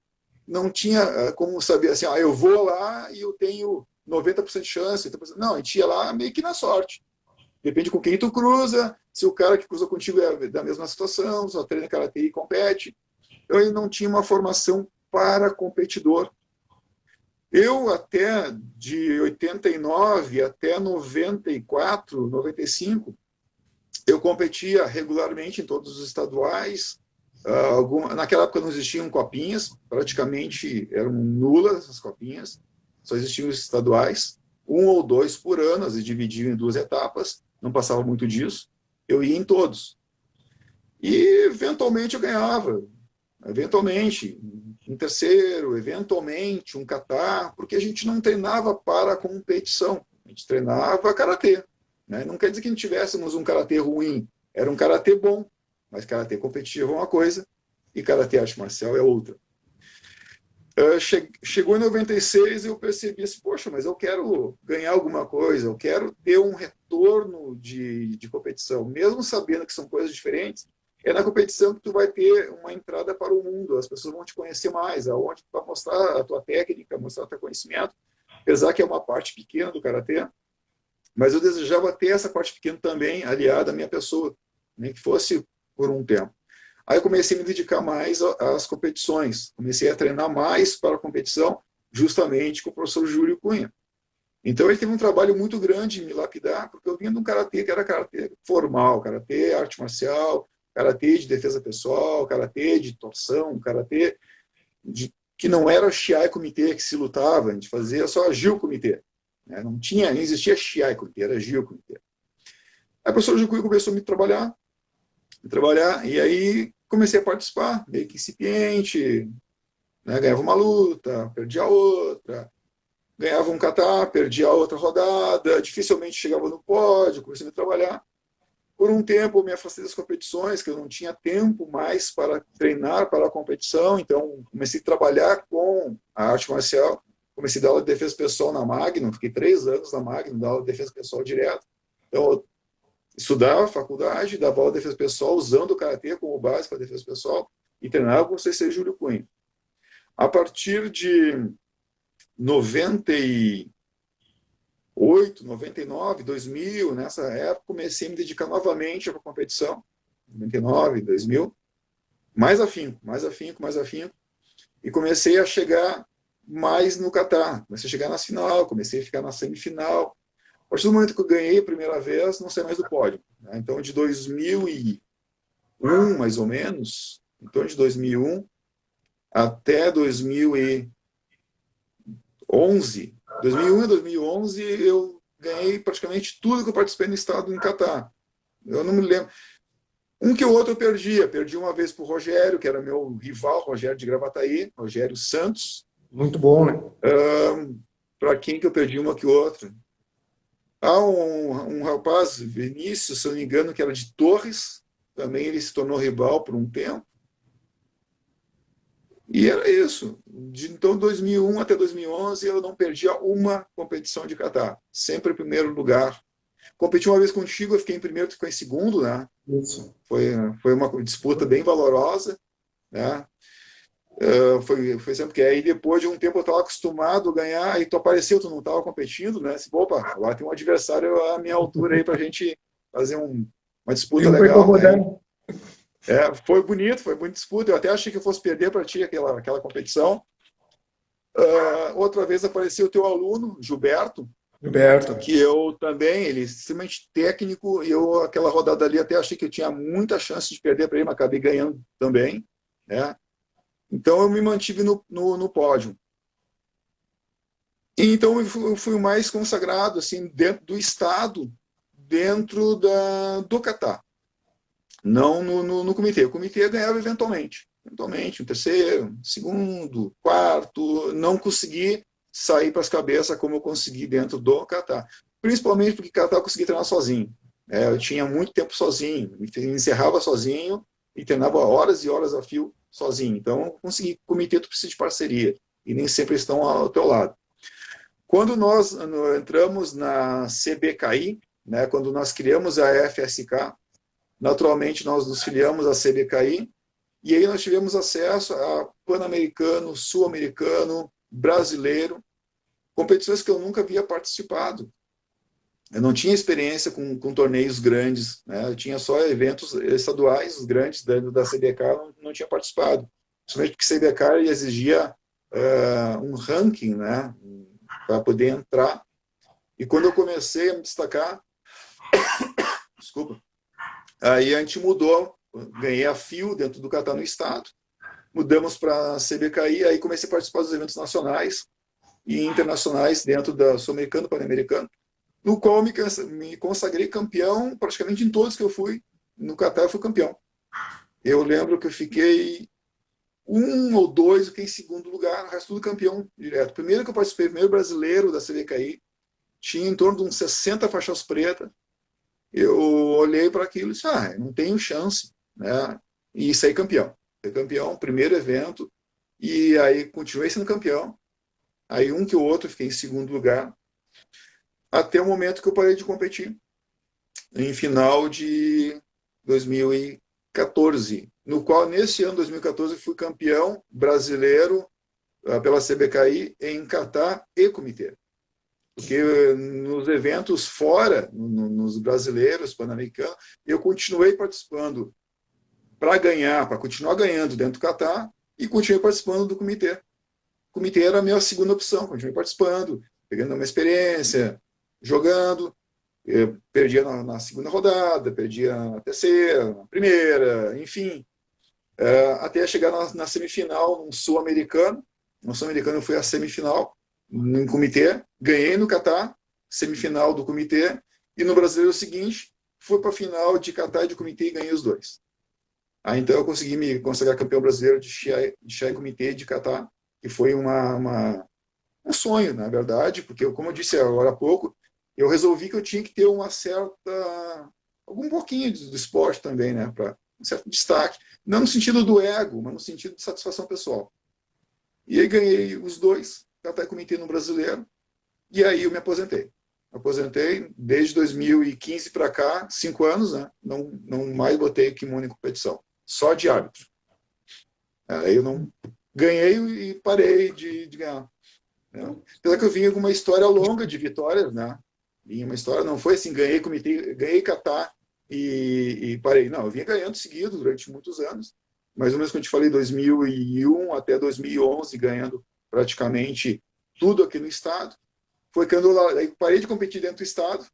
não tinha como saber assim, eu vou lá e eu tenho 90% de chance. 80%. Não, a gente ia lá meio que na sorte. Depende com quem tu cruza, se o cara que cruza contigo é da mesma situação, só treina karatê e compete. Então ele não tinha uma formação para competidor. Eu até de 89 até 94, 95, eu competia regularmente em todos os estaduais. Naquela época não existiam copinhas, praticamente eram nulas as copinhas, só existiam os estaduais, 1 ou 2 por ano, e dividiam em 2 etapas, não passava muito disso, eu ia em todos. E eventualmente eu ganhava, eventualmente um terceiro, eventualmente um kata, porque a gente não treinava para a competição, a gente treinava karatê. Né? Não quer dizer que não tivéssemos um karatê ruim, era um karatê bom, mas karatê competitivo é uma coisa e karatê arte marcial é outra. Chegou em 96 e eu percebi assim, poxa, mas eu quero ganhar alguma coisa, eu quero ter um retorno de competição, mesmo sabendo que são coisas diferentes. É na competição que tu vai ter uma entrada para o mundo, as pessoas vão te conhecer mais, aonde tu vai mostrar a tua técnica, mostrar o teu conhecimento, apesar que é uma parte pequena do karatê, mas eu desejava ter essa parte pequena também aliada à minha pessoa, nem que fosse por um tempo. Aí eu comecei a me dedicar mais às competições, comecei a treinar mais para a competição, justamente com o professor Júlio Cunha. Então ele teve um trabalho muito grande em me lapidar, porque eu vinha de um karatê que era karatê formal, karatê arte marcial, karatê de defesa pessoal, karatê de torção, karatê que não era Shiai Comitê que se lutava, a gente fazia só Gil Comitê. Né? Não existia Shiai Comitê, era Gil Comitê. Aí o professor Júlio Cunha começou a me trabalhar, e aí comecei a participar, meio que incipiente, né? Ganhava uma luta, perdia outra, ganhava um kata, perdia a outra rodada, dificilmente chegava no pódio, comecei a me trabalhar. Por um tempo eu me afastei das competições, que eu não tinha tempo mais para treinar para a competição, então comecei a trabalhar com a arte marcial, comecei a dar aula de defesa pessoal na Magnum, fiquei 3 anos na Magnum, dando aula de defesa pessoal direto. Então estudava faculdade, dava aula de defesa pessoal, usando o karatê como base para defesa pessoal, e treinava com o Sensei Júlio Cunha. A partir de 98, 99, 2000, nessa época, comecei a me dedicar novamente para a competição, 99, 2000, mais afinco, mais afinco, mais afinco, e comecei a chegar mais no kata, comecei a chegar nas final, comecei a ficar na semifinal. A partir do momento que eu ganhei a primeira vez, não saí mais do pódio. Né? Então, de 2001, mais ou menos, então de 2001 até 2011, 2001 a 2011, eu ganhei praticamente tudo que eu participei no estado em Catar. Eu não me lembro. Um que o outro eu perdia. Perdi uma vez para o Rogério, que era meu rival, Rogério de Gravataí, Rogério Santos. Muito bom, né? Para quem que eu perdi uma que outra? Há um rapaz, Vinícius, se eu não me engano, que era de Torres. Também ele se tornou rival por um tempo. E era isso. Então, 2001 até 2011, eu não perdia uma competição de Catar. Sempre em primeiro lugar. Competi uma vez contigo, eu fiquei em primeiro, tu ficou em segundo, né? Isso. Foi uma disputa bem valorosa, né? Foi sempre que aí depois de um tempo eu estava acostumado a ganhar, aí tu apareceu, tu não estava competindo, né? Disse, opa, agora tem um adversário à minha altura aí para a gente fazer uma disputa Eu fui legal, né? incomodando. Foi bonito, foi muita disputa. Eu até achei que eu fosse perder para ti aquela competição. Outra vez apareceu o teu aluno, Gilberto, Gilberto. que eu também, ele é extremamente técnico, e eu, aquela rodada ali, até achei que eu tinha muita chance de perder para ele, mas acabei ganhando também, né? Então, eu me mantive no pódio. E, então, eu fui o mais consagrado, assim, dentro do estado, dentro do Catar. Não no comitê. O comitê ganhava eventualmente, um terceiro, um segundo, quarto. Não consegui sair para as cabeças como eu consegui dentro do Catar. Principalmente porque Catar eu consegui treinar sozinho. Eu tinha muito tempo sozinho, me encerrava sozinho e treinava horas e horas a fio sozinho. Então, eu consegui. Comitê, tu precisa de parceria e nem sempre estão ao teu lado. Quando nós entramos na CBKI, né, quando nós criamos a FSK, naturalmente, nós nos filiamos à CBKI e aí nós tivemos acesso a Pan-Americano, Sul-Americano, Brasileiro, competições que eu nunca havia participado. Eu não tinha experiência com torneios grandes, né? Eu tinha só eventos estaduais, os grandes da CBK, eu não tinha participado. Principalmente porque a CBK exigia um ranking, né? Para poder entrar. E quando eu comecei a me destacar, desculpa, aí a gente mudou, ganhei a FIO dentro do Catar no estado, mudamos para a CBKI, aí comecei a participar dos eventos nacionais e internacionais dentro da Sul-Americano, Pan-Americano, no qual me consagrei campeão praticamente em todos que eu fui. No Catar eu fui campeão. Eu lembro que eu fiquei um ou dois, fiquei em segundo lugar, o resto tudo campeão direto. Primeiro que eu participei, primeiro brasileiro da CBKI, tinha em torno de uns 60 faixas pretas. Eu olhei para aquilo e disse, não tenho chance, né? E saí campeão. Fui campeão, primeiro evento, e aí continuei sendo campeão. Aí um que o outro, fiquei em segundo lugar, até o momento que eu parei de competir, em final de 2014, no qual, nesse ano 2014, fui campeão brasileiro pela CBKI em Catar e comitê. Porque nos eventos fora, nos brasileiros, pan-americanos, eu continuei participando para ganhar, para continuar ganhando dentro do Catar e continuei participando do comitê. O comitê era a minha segunda opção, continuei participando, pegando uma experiência, jogando. Eu perdia na segunda rodada, perdia na terceira, na primeira, enfim, até chegar na semifinal, no Sul-Americano. No Sul-Americano eu fui à semifinal, no comitê, ganhei no Catar, semifinal do comitê, e no brasileiro o seguinte, fui para a final de Catar e de comitê e ganhei os dois. Aí então eu consegui me consagrar campeão brasileiro de Xai Comitê e de Catar, que foi um sonho, na verdade, porque, como eu disse agora há pouco, eu resolvi que eu tinha que ter uma certa, algum pouquinho do esporte também, né, para um certo destaque, não no sentido do ego, mas no sentido de satisfação pessoal. E aí ganhei os dois, Catar e Comitê no brasileiro, e aí eu me aposentei. aposentei. Desde 2015 para cá, 5 anos, né? Não mais botei kimono em competição. Só de árbitro. Aí eu não ganhei e parei de ganhar. Né? Apesar que eu vinha com uma história longa de vitórias, né? Vinha uma história, não foi assim, ganhei catar e parei. Não, eu vinha ganhando seguido durante muitos anos. Mais ou menos, como eu te falei, 2001 até 2011, ganhando praticamente tudo aqui no estado. Foi quando eu aí parei de competir dentro do estado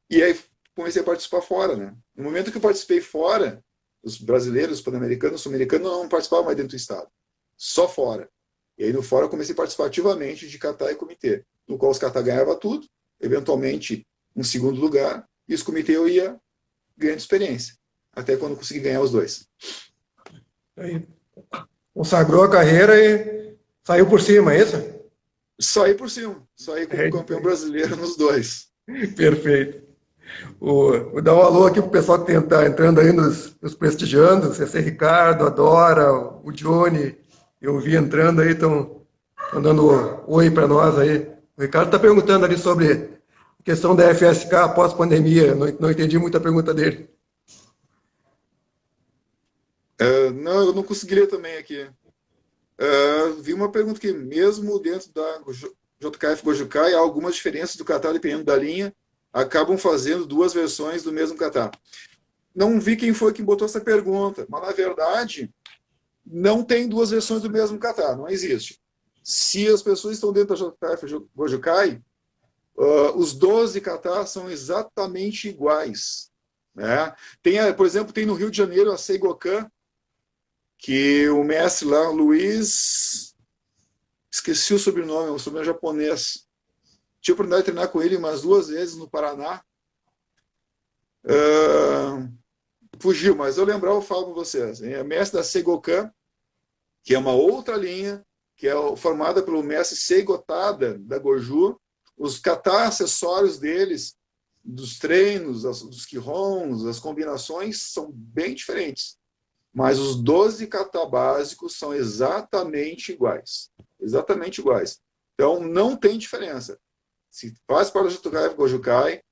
e aí comecei a participar fora, né? No momento que eu participei fora, os brasileiros, os pan-americanos, os sul-americanos não participavam mais dentro do estado, só fora. E aí no fora eu comecei a participar ativamente de kata e comitê, no qual os kata ganhava tudo, eventualmente um segundo lugar, e os comitê eu ia ganhando experiência, até quando eu consegui ganhar os dois. Aí, consagrou a carreira e saiu por cima, é isso? Saí por cima, saí como campeão brasileiro nos dois. Perfeito. Vou dar um alô aqui pro pessoal que está entrando aí nos prestigiando, o CC Ricardo, a Dora, o Johnny, eu vi entrando aí, estão dando oi para nós aí. O Ricardo está perguntando ali sobre a questão da FSK após pandemia, não entendi muito a pergunta dele. Não, eu não consegui ler também aqui. Vi uma pergunta que mesmo dentro da JKF Gojukai, há algumas diferenças do kata dependendo da linha, acabam fazendo duas versões do mesmo kata. Não vi quem foi que botou essa pergunta, mas na verdade não tem duas versões do mesmo kata, não existe. Se as pessoas estão dentro da JKF Gojukai, os 12 katas são exatamente iguais. Né? Por exemplo, tem no Rio de Janeiro a Seigokan, que o mestre lá, Luiz, esqueci o sobrenome, é um sobrenome japonês. Tive a oportunidade de treinar com ele umas 2 vezes no Paraná. Fugiu, mas eu lembrar, eu falo com vocês. É mestre da Seigokan, que é uma outra linha, que é formada pelo mestre Seigotada, da Goju. Os kata acessórios deles, dos treinos, dos kihons, as combinações, são bem diferentes. Mas os 12 kata básicos são exatamente iguais. Exatamente iguais. Então, não tem diferença. Se faz para o JKF Gojukai,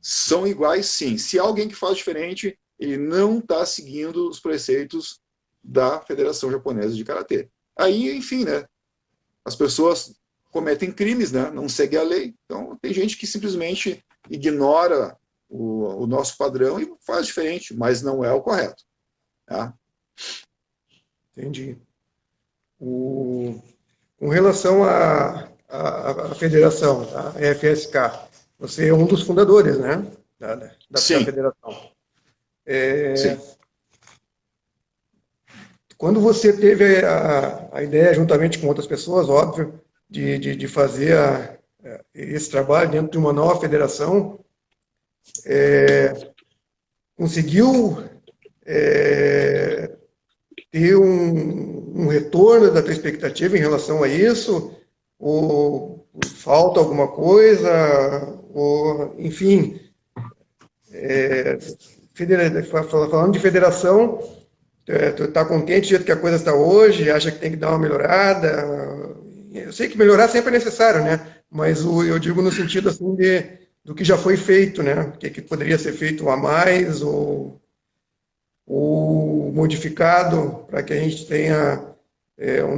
são iguais sim. Se há alguém que faz diferente, ele não está seguindo os preceitos da Federação Japonesa de Karatê. Aí, enfim, né? As pessoas cometem crimes, né? Não seguem a lei. Então, tem gente que simplesmente ignora o nosso padrão e faz diferente, mas não é o correto. Tá? Entendi. Com relação à federação, a FSK, você é um dos fundadores, né? Da federação. Sim. Quando você teve a ideia, juntamente com outras pessoas, óbvio, de fazer esse trabalho dentro de uma nova federação, conseguiu ter um retorno da tua expectativa em relação a isso? Ou falta alguma coisa? Ou, enfim, falando de federação, tu está contente do jeito que a coisa está hoje? Acha que tem que dar uma melhorada? Eu sei que melhorar sempre é necessário, né? Mas eu digo no sentido assim do que já foi feito, né? O que poderia ser feito a mais ou modificado para que a gente tenha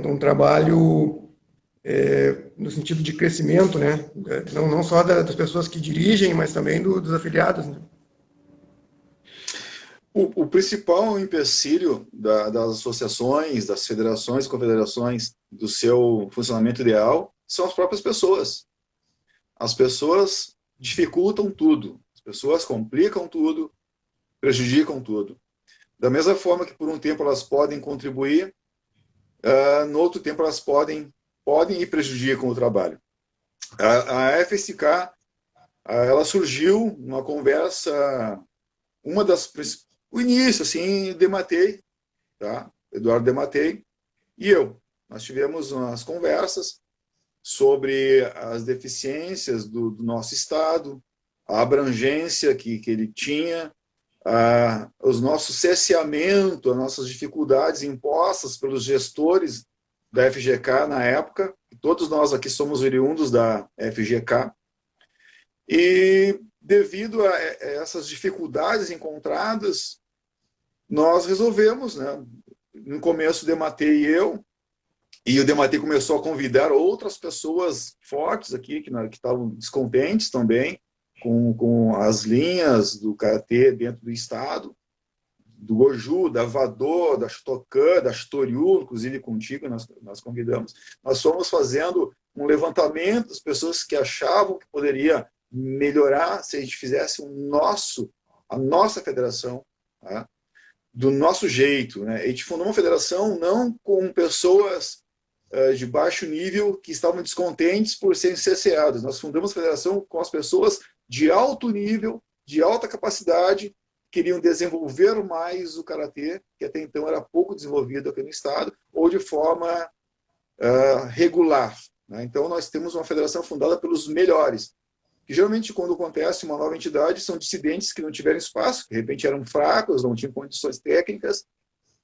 um trabalho no sentido de crescimento, né? Não só das pessoas que dirigem, mas também dos afiliados, né? O principal empecilho das associações, das federações e confederações do seu funcionamento ideal são as próprias pessoas. As pessoas dificultam tudo, as pessoas complicam tudo, prejudicam tudo. Da mesma forma que por um tempo elas podem contribuir, no outro tempo elas podem e prejudicam o trabalho. A FSK, ela surgiu numa conversa, o início, assim, Dematei, tá? Eduardo Dematei e eu. Nós tivemos umas conversas sobre as deficiências do nosso estado, a abrangência que ele tinha, os nossos cerceamento, as nossas dificuldades impostas pelos gestores da FGK na época. Todos nós aqui somos oriundos da FGK. E devido a essas dificuldades encontradas, nós resolvemos, né? No começo, o Dematei e o Dematei começou a convidar outras pessoas fortes aqui, que estavam descontentes também com as linhas do Karatê dentro do estado, do Goju, da Vadô, da Shotokan, da Shitoryu, inclusive contigo nós convidamos. Nós fomos fazendo um levantamento das pessoas que achavam que poderia melhorar se a gente fizesse a nossa federação, tá? Do nosso jeito, né? A gente fundou uma federação não com pessoas de baixo nível que estavam descontentes por serem cerceadas. Nós fundamos a federação com as pessoas de alto nível, de alta capacidade, queriam desenvolver mais o karatê, que até então era pouco desenvolvido aqui no estado, ou de forma regular, né? Então nós temos uma federação fundada pelos melhores, que geralmente quando acontece uma nova entidade são dissidentes que não tiveram espaço, de repente eram fracos, não tinham condições técnicas,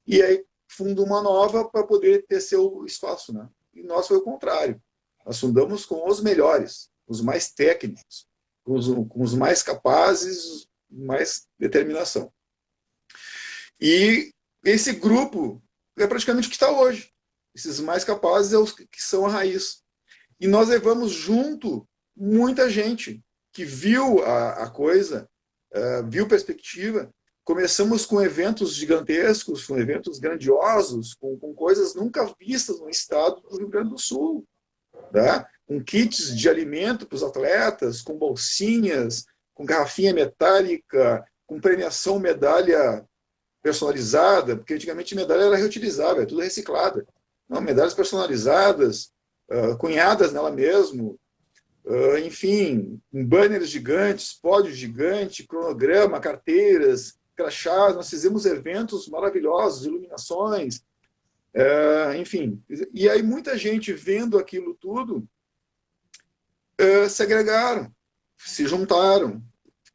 e aí funda uma nova para poder ter seu espaço, né? E nós foi o contrário. Nós fundamos com os melhores, os mais técnicos, com os mais capazes, mais determinação. E esse grupo é praticamente o que está hoje. Esses mais capazes é os que são a raiz. E nós levamos junto muita gente que viu a coisa, viu perspectiva. Começamos com eventos gigantescos, com eventos grandiosos, com coisas nunca vistas no estado do Rio Grande do Sul, tá? Com kits de alimento para os atletas, com bolsinhas, com garrafinha metálica, com premiação medalha personalizada, porque antigamente medalha era reutilizável, é tudo reciclada. Não, medalhas personalizadas, cunhadas nela mesmo, enfim, banners gigantes, pódio gigante, cronograma, carteiras, crachás. Nós fizemos eventos maravilhosos, iluminações, enfim. E aí muita gente vendo aquilo tudo se agregaram, se juntaram,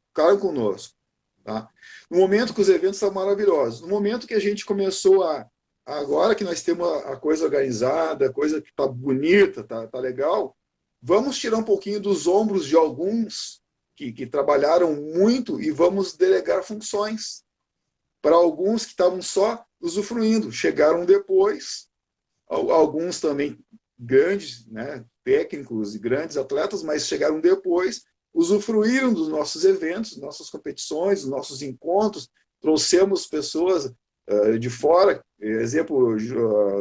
ficaram conosco. Tá? No momento que os eventos estavam maravilhosos, no momento que a gente começou agora que nós temos a coisa organizada, a coisa que está bonita, tá legal, vamos tirar um pouquinho dos ombros de alguns que trabalharam muito e vamos delegar funções para alguns que estavam só usufruindo. Chegaram depois, alguns também grandes, né, técnicos e grandes atletas, mas chegaram depois, usufruíram dos nossos eventos, nossas competições, nossos encontros, trouxemos pessoas de fora, exemplo,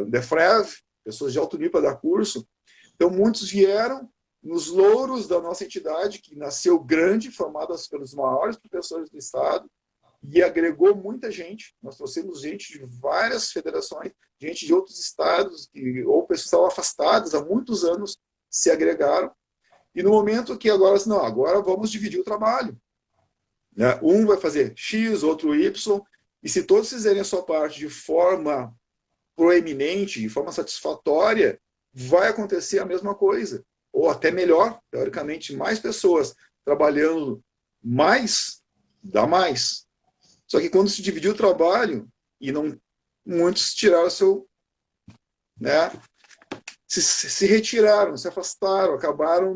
Defrev, pessoas de alto nível para dar curso. Então, muitos vieram nos louros da nossa entidade, que nasceu grande, formada pelos maiores professores do estado, e agregou muita gente. Nós trouxemos gente de várias federações, gente de outros estados, ou pessoas que estavam afastadas há muitos anos, se agregaram. E no momento que agora, não, agora vamos dividir o trabalho, né? Um vai fazer X, outro Y, e se todos fizerem a sua parte de forma proeminente, de forma satisfatória, vai acontecer a mesma coisa, ou até melhor, teoricamente, mais pessoas trabalhando mais, dá mais. Só que quando se dividiu o trabalho, e não muitos tiraram seu, né, se retiraram, se afastaram, acabaram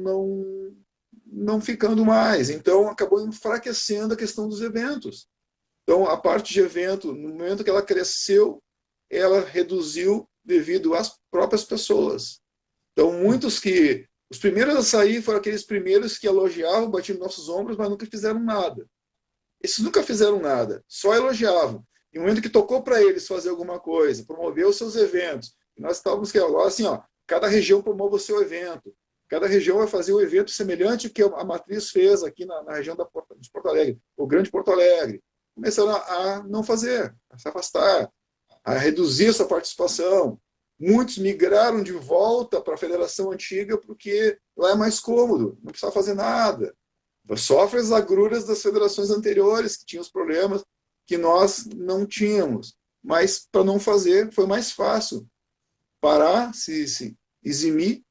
não ficando mais. Então, acabou enfraquecendo a questão dos eventos. Então, a parte de evento, no momento que ela cresceu, ela reduziu devido às próprias pessoas. Então, muitos que... Os primeiros a sair foram aqueles primeiros que elogiavam, batiam nos nossos ombros, mas nunca fizeram nada. Esses nunca fizeram nada, só elogiavam. E no momento que tocou para eles fazer alguma coisa, promover os seus eventos, e nós estávamos que agora assim, ó, cada região promove o seu evento. Cada região vai fazer um evento semelhante ao que a Matriz fez aqui na região de Porto Alegre, o Grande Porto Alegre. Começaram a não fazer, a se afastar, a reduzir sua participação. Muitos migraram de volta para a federação antiga porque lá é mais cômodo, não precisa fazer nada. Sofre as agruras das federações anteriores, que tinham os problemas que nós não tínhamos. Mas, para não fazer, foi mais fácil parar, se eximir,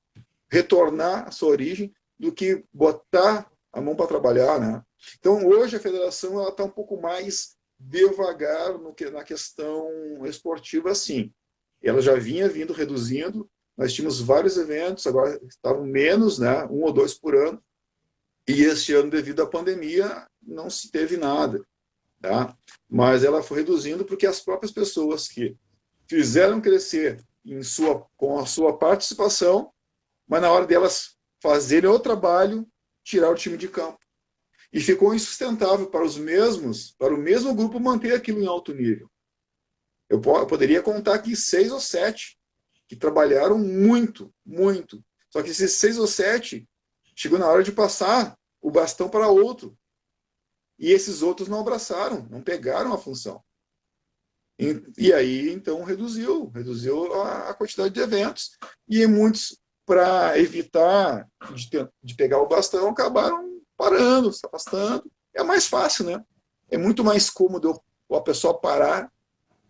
retornar à sua origem, do que botar a mão para trabalhar, né? Então, hoje, a federação está um pouco mais devagar na questão esportiva, sim. Ela já vinha vindo reduzindo, nós tínhamos vários eventos, agora estavam menos, né? 1 ou 2 por ano, E este ano, devido à pandemia, não se teve nada, tá? Mas ela foi reduzindo porque as próprias pessoas que fizeram crescer com a sua participação, mas na hora delas fazerem o trabalho, tirar o time de campo. E ficou insustentável para o mesmo grupo manter aquilo em alto nível. Eu poderia contar aqui 6 ou 7 que trabalharam muito, muito. Só que esses 6 ou 7 chegou na hora de passar o bastão para outro. E esses outros não abraçaram, não pegaram a função. E aí, então, reduziu a quantidade de eventos. E muitos, para evitar de pegar o bastão, acabaram parando, se afastando. É mais fácil, né? É muito mais cômodo a pessoa parar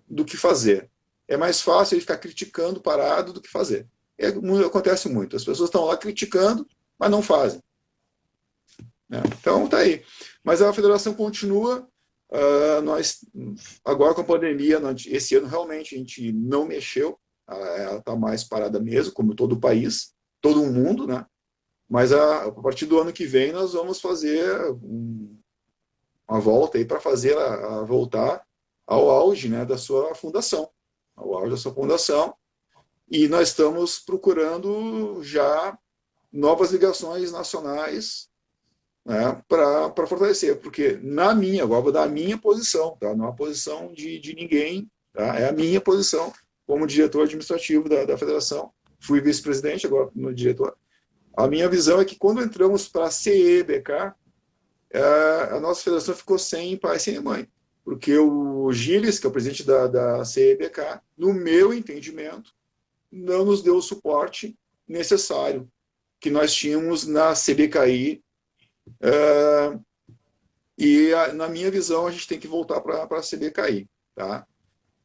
do que fazer. É mais fácil ele ficar criticando parado do que fazer. Acontece muito. As pessoas estão lá criticando, mas não fazem. Então, tá aí. Mas a federação continua. Nós, agora com a pandemia, esse ano realmente a gente não mexeu. Ela está mais parada mesmo, como todo o país, todo o mundo, né? Mas a partir do ano que vem nós vamos fazer uma volta aí para fazer a voltar ao auge, né, da sua fundação. Ao auge da sua fundação. E nós estamos procurando já novas ligações nacionais, né, para fortalecer, porque agora vou dar a minha posição, tá? Não é a posição de ninguém, tá? É a minha posição como diretor administrativo da federação. Fui vice-presidente, agora no diretor. A minha visão é que quando entramos para a CEBK, a nossa federação ficou sem pai e sem mãe, porque o Gilles, que é o presidente da CEBK, no meu entendimento, não nos deu o suporte necessário que nós tínhamos na CBKI. Na minha visão, a gente tem que voltar para a CBKI. Tá?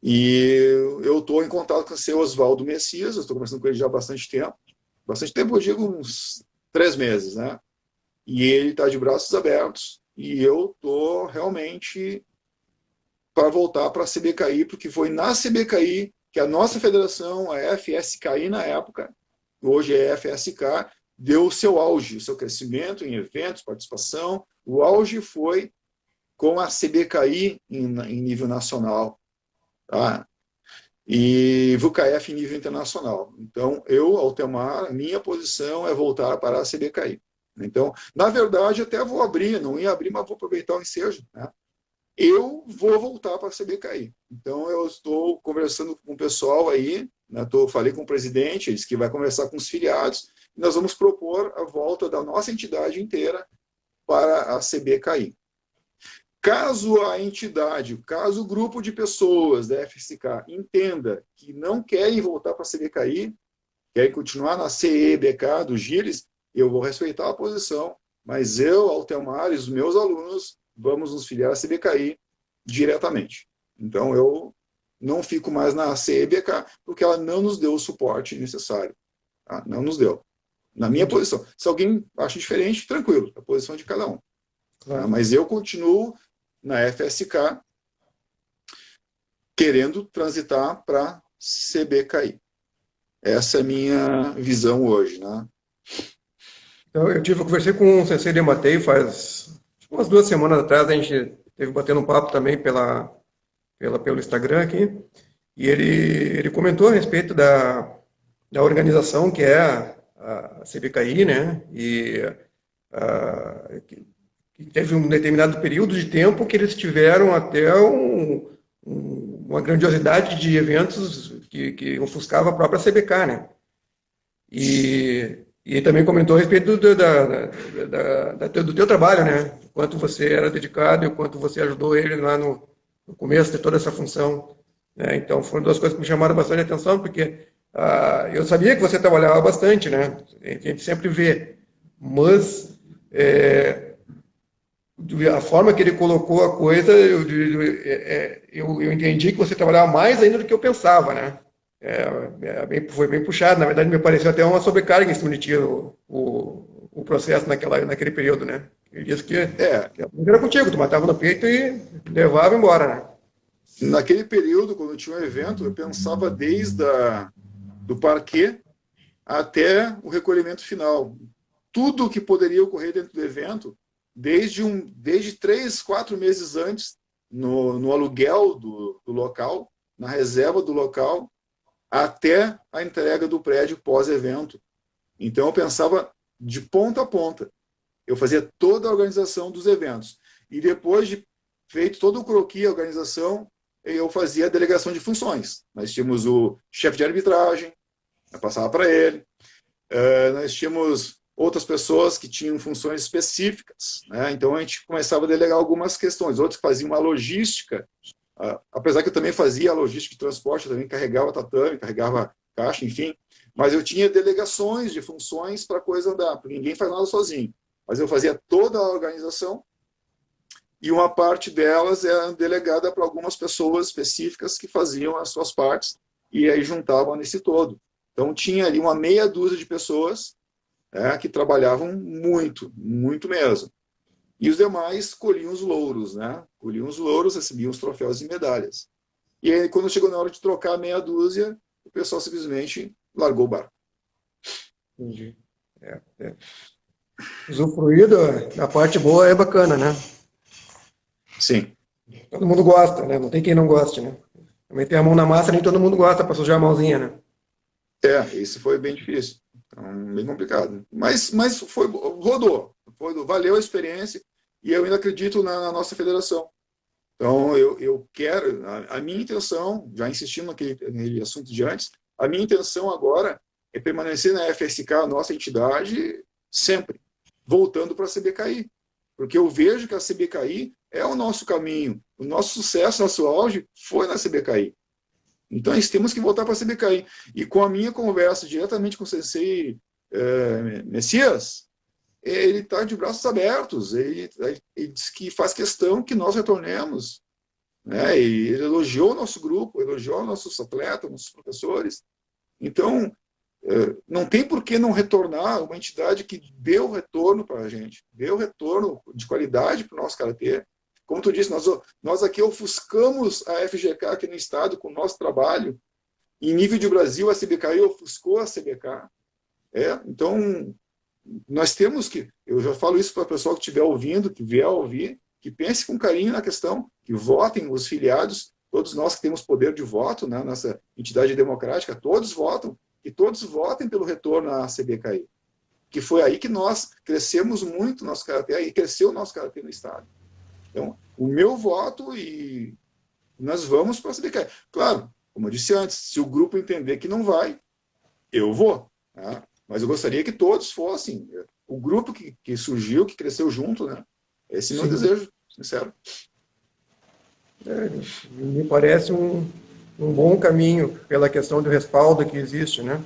E eu estou em contato com o seu Oswaldo Messias, eu estou conversando com ele já há bastante tempo. Bastante tempo, eu digo uns 3 meses, né? E ele está de braços abertos. E eu estou realmente para voltar para a CBKI, porque foi na CBKI que a nossa federação, a FSKI na época, hoje é FSK, deu o seu auge, o seu crescimento em eventos, participação. O auge foi com a CBKI em nível nacional, tá? E VUCAF em nível internacional. Então, Altemar, minha posição é voltar para a CBKI. Então, na verdade, até vou abrir, não ia abrir, mas vou aproveitar o ensejo, né? Eu vou voltar para a CBKI. Então, eu estou conversando com o pessoal aí, né? Falei com o presidente, ele disse que vai conversar com os filiados, e nós vamos propor a volta da nossa entidade inteira para a CBKI. Caso a entidade, caso o grupo de pessoas da FSK entenda que não querem voltar para a CBKI, querem continuar na CEBK do Gilles, eu vou respeitar a posição, mas eu, Altemar e os meus alunos vamos nos filiar à CBKI diretamente. Então, eu não fico mais na CEBK, porque ela não nos deu o suporte necessário. Tá? Não nos deu. Na minha posição. Se alguém acha diferente, tranquilo, a posição de cada um. Claro. Tá? Mas eu continuo na FSK, querendo transitar para CBKI. Essa é a minha visão hoje, né? Então, eu conversei com o Sensei Dematei faz umas 2 semanas atrás, a gente teve batendo um papo também pelo Instagram aqui, e ele comentou a respeito da organização que é a CBKI, né? E que teve um determinado período de tempo que eles tiveram até uma grandiosidade de eventos que ofuscava a própria CBK, né? E também comentou a respeito do teu trabalho, né? O quanto você era dedicado e o quanto você ajudou ele lá no começo de toda essa função, né? Então, foram 2 coisas que me chamaram bastante atenção, porque eu sabia que você trabalhava bastante, né? A gente sempre vê, mas a forma que ele colocou a coisa, eu entendi que você trabalhava mais ainda do que eu pensava, né? Foi bem puxado, na verdade me pareceu até uma sobrecarga em cima de ti o processo naquele período, né? Ele disse que era contigo, tu matava no peito e levava embora, né? Naquele período, quando tinha um evento, eu pensava desde do parquê até o recolhimento final. tudo que poderia ocorrer dentro do evento, desde 3, 4 meses antes, no aluguel do local, na reserva do local, até a entrega do prédio pós-evento. Então, eu pensava de ponta a ponta. Eu fazia toda a organização dos eventos. E depois de feito todo o croquis, a organização, eu fazia a delegação de funções. Nós tínhamos o chefe de arbitragem, eu passava para ele. Nós tínhamos outras pessoas que tinham funções específicas, né? Então a gente começava a delegar algumas questões, outros que faziam a logística, apesar que eu também fazia a logística de transporte, eu também carregava tatame, carregava caixa, enfim, mas eu tinha delegações de funções para a coisa andar, porque ninguém faz nada sozinho, mas eu fazia toda a organização e uma parte delas era delegada para algumas pessoas específicas que faziam as suas partes e aí juntavam nesse todo. Então tinha ali uma meia dúzia de pessoas que trabalhavam muito, muito mesmo. E os demais colhiam os louros, né? Colhiam os louros, recebiam os troféus e medalhas. E aí, quando chegou na hora de trocar a meia dúzia, o pessoal simplesmente largou o barco. Entendi. Usufruir da parte boa é bacana, né? Sim. Todo mundo gosta, né? Não tem quem não goste, né? Também tem a mão na massa, nem todo mundo gosta para sujar a mãozinha, né? Isso foi bem difícil. Então, bem complicado. Mas rodou. Valeu a experiência e eu ainda acredito na nossa federação. Então, eu quero, a minha intenção, já insistindo naquele assunto de antes, a minha intenção agora é permanecer na FSK, a nossa entidade, sempre, voltando para a CBKI. Porque eu vejo que a CBKI é o nosso caminho. O nosso sucesso, nosso auge foi na CBKI. Então, nós temos que voltar para a CBKI. E com a minha conversa diretamente com o Sensei Messias, ele está de braços abertos. Ele diz que faz questão que nós retornemos. Né? E ele elogiou o nosso grupo, elogiou nossos atletas, nossos professores. Então, não tem por que não retornar uma entidade que deu retorno para a gente, deu retorno de qualidade para o nosso karatê. Como tu disse, nós aqui ofuscamos a FGK aqui no estado com o nosso trabalho. Em nível de Brasil, a CBKI ofuscou a CBK. Então, nós temos que... Eu já falo isso para o pessoal que estiver ouvindo, que vier a ouvir, que pense com carinho na questão, que votem os filiados, todos nós que temos poder de voto, né, nessa entidade democrática, todos votam, e todos votem pelo retorno à CBKI. Que foi aí que nós crescemos muito nosso karatê, e cresceu o nosso karatê no estado. Então, o meu voto e nós vamos para a CBKI. Claro, como eu disse antes, se o grupo entender que não vai, eu vou. Né? Mas eu gostaria que todos fossem. O grupo que surgiu, que cresceu junto, né? Esse é o meu desejo, sincero. Me parece um bom caminho pela questão do respaldo que existe, né?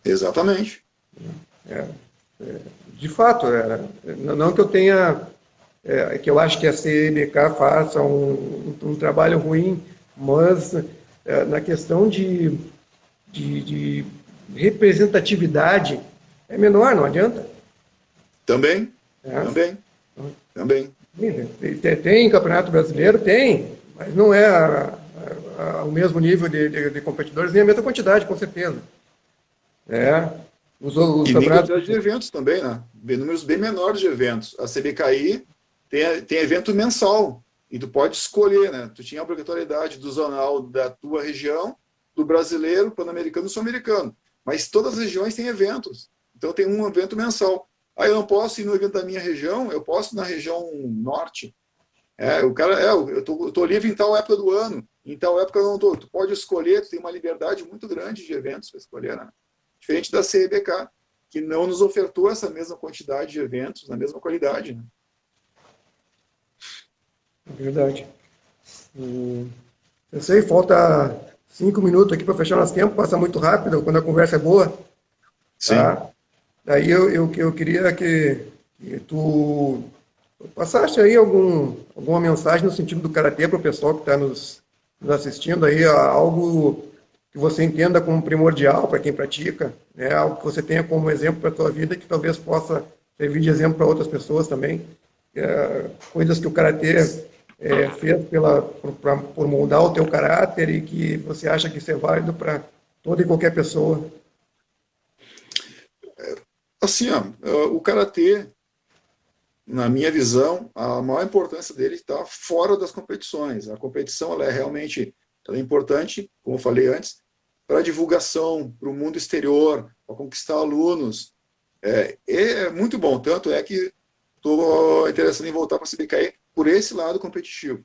Exatamente. De fato, não que eu tenha... que eu acho que a CBK faça um trabalho ruim, mas na questão de representatividade é menor, não adianta. Também. Tem Campeonato Brasileiro? Tem, mas não é o mesmo nível de competidores, nem a mesma quantidade, com certeza. Os e campeonatos... nem quantidade de eventos também, né? Números bem menores de eventos. A CBKI tem evento mensal, e tu pode escolher, né? Tu tinha a obrigatoriedade do zonal da tua região, do brasileiro, pan-americano e sul-americano. Mas todas as regiões têm eventos. Então tem um evento mensal. Aí eu não posso ir no evento da minha região, eu posso ir na região norte. Eu tô livre em tal época do ano, em tal época eu não tô. Tu pode escolher, tu tem uma liberdade muito grande de eventos para escolher, né? Diferente da CBK, que não nos ofertou essa mesma quantidade de eventos, na mesma qualidade, né? Verdade. Eu sei, falta 5 minutos aqui para fechar nosso tempo, passa muito rápido quando a conversa é boa. Sim. Tá? Daí eu queria que tu passasse aí alguma mensagem no sentido do karatê para o pessoal que está nos assistindo aí, algo que você entenda como primordial para quem pratica, algo que você tenha como exemplo para a tua vida que talvez possa servir de exemplo para outras pessoas também. Coisas que o karatê fez por moldar o teu caráter e que você acha que isso é válido para toda e qualquer pessoa. Assim, ó, o karatê, na minha visão, a maior importância dele está fora das competições. A competição ela é realmente ela é importante, como eu falei antes, para a divulgação, para o mundo exterior, para conquistar alunos. É muito bom, tanto é que estou interessado em voltar para a CBKE por esse lado competitivo.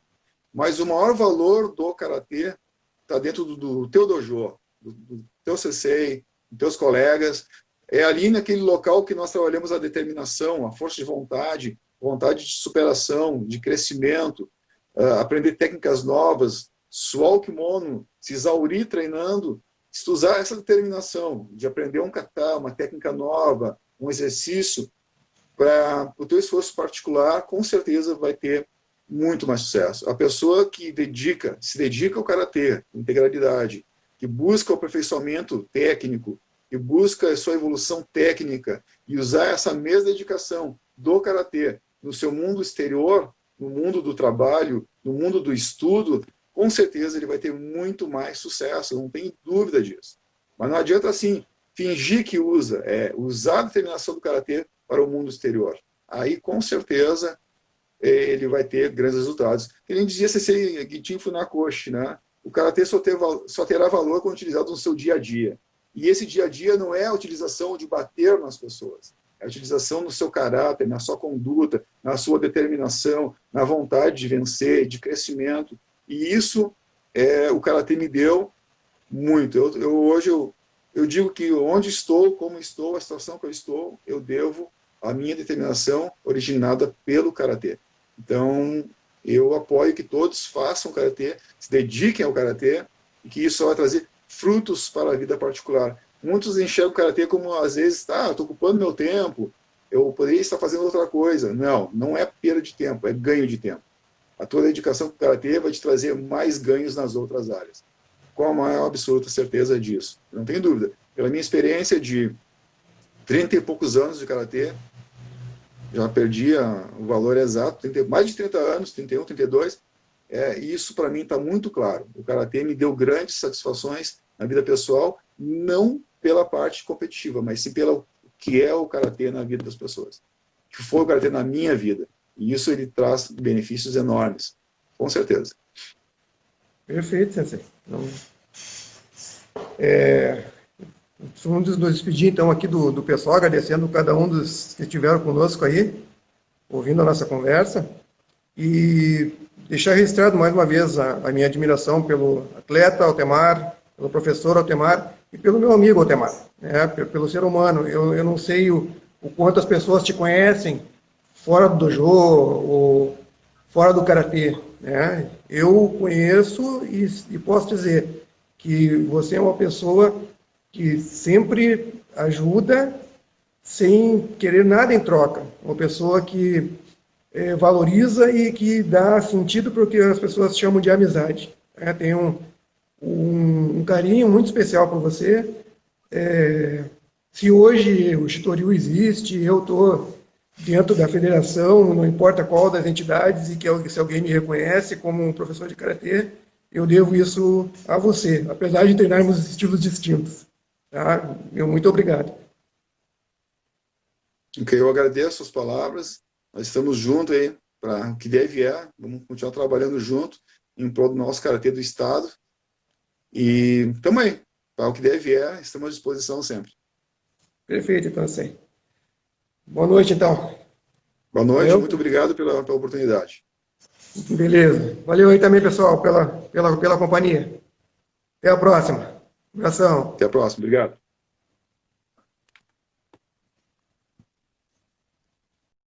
Mas o maior valor do karatê está dentro do teu dojo, do teu sensei, dos teus colegas. É ali naquele local que nós trabalhamos a determinação, a força de vontade, vontade de superação, de crescimento, aprender técnicas novas, suar o kimono, se exaurir treinando, se tu usar essa determinação de aprender um kata, uma técnica nova, um exercício, para o teu esforço particular, com certeza vai ter muito mais sucesso. A pessoa que se dedica ao karatê, integralidade, que busca o aperfeiçoamento técnico, que busca a sua evolução técnica e usar essa mesma dedicação do karatê no seu mundo exterior, no mundo do trabalho, no mundo do estudo, com certeza ele vai ter muito mais sucesso, não tem dúvida disso. Mas não adianta assim fingir que usa, usar a determinação do karatê para o mundo exterior. Aí, com certeza, ele vai ter grandes resultados. Que nem dizia Sensei Gichin Funakoshi, né? O karatê só terá valor quando utilizado no seu dia a dia. E esse dia a dia não é a utilização de bater nas pessoas, é a utilização no seu caráter, na sua conduta, na sua determinação, na vontade de vencer, de crescimento. E isso o karatê me deu muito. Hoje eu digo que onde estou, como estou, a situação que eu estou, eu devo a minha determinação originada pelo karatê. Então, eu apoio que todos façam karatê, se dediquem ao karatê, e que isso vai trazer frutos para a vida particular. Muitos enxergam o karatê como, às vezes, estou ocupando meu tempo, eu poderia estar fazendo outra coisa. Não, não é perda de tempo, é ganho de tempo. A tua dedicação para o karatê vai te trazer mais ganhos nas outras áreas. Com a maior absoluta certeza disso. Não tenho dúvida. Pela minha experiência de 30 e poucos anos de karatê, já perdi o valor exato, mais de 30 anos, 31, 32, isso para mim está muito claro. O karatê me deu grandes satisfações na vida pessoal, não pela parte competitiva, mas sim pelo que é o karatê na vida das pessoas. Que foi o karatê na minha vida. E isso ele traz benefícios enormes, com certeza. Perfeito, Sensei. Então, vamos nos despedir, então, aqui do pessoal, agradecendo cada um dos que estiveram conosco aí, ouvindo a nossa conversa, e deixar registrado mais uma vez a minha admiração pelo atleta Altemar, pelo professor Altemar e pelo meu amigo Altemar, né, pelo ser humano. Eu não sei o quanto as pessoas te conhecem fora do dojo ou fora do karatê, né? Eu conheço e posso dizer que você é uma pessoa que sempre ajuda sem querer nada em troca. Uma pessoa que valoriza e que dá sentido para o que as pessoas chamam de amizade. Tenho um carinho muito especial por você. Se hoje o Shitoryu existe, eu estou dentro da federação, não importa qual das entidades, e que se alguém me reconhece como um professor de karatê, eu devo isso a você, apesar de treinarmos estilos distintos. Tá? Muito obrigado. Eu agradeço as palavras. Nós estamos juntos aí para o que der e vier. Vamos continuar trabalhando junto em prol do nosso karatê do Estado. E estamos aí. Para o que der e vier, estamos à disposição sempre. Perfeito, então, sei. Boa noite, então. Boa noite, muito obrigado pela oportunidade. Beleza. Valeu aí também, pessoal, pela companhia. Até a próxima. Abração. Até a próxima, obrigado.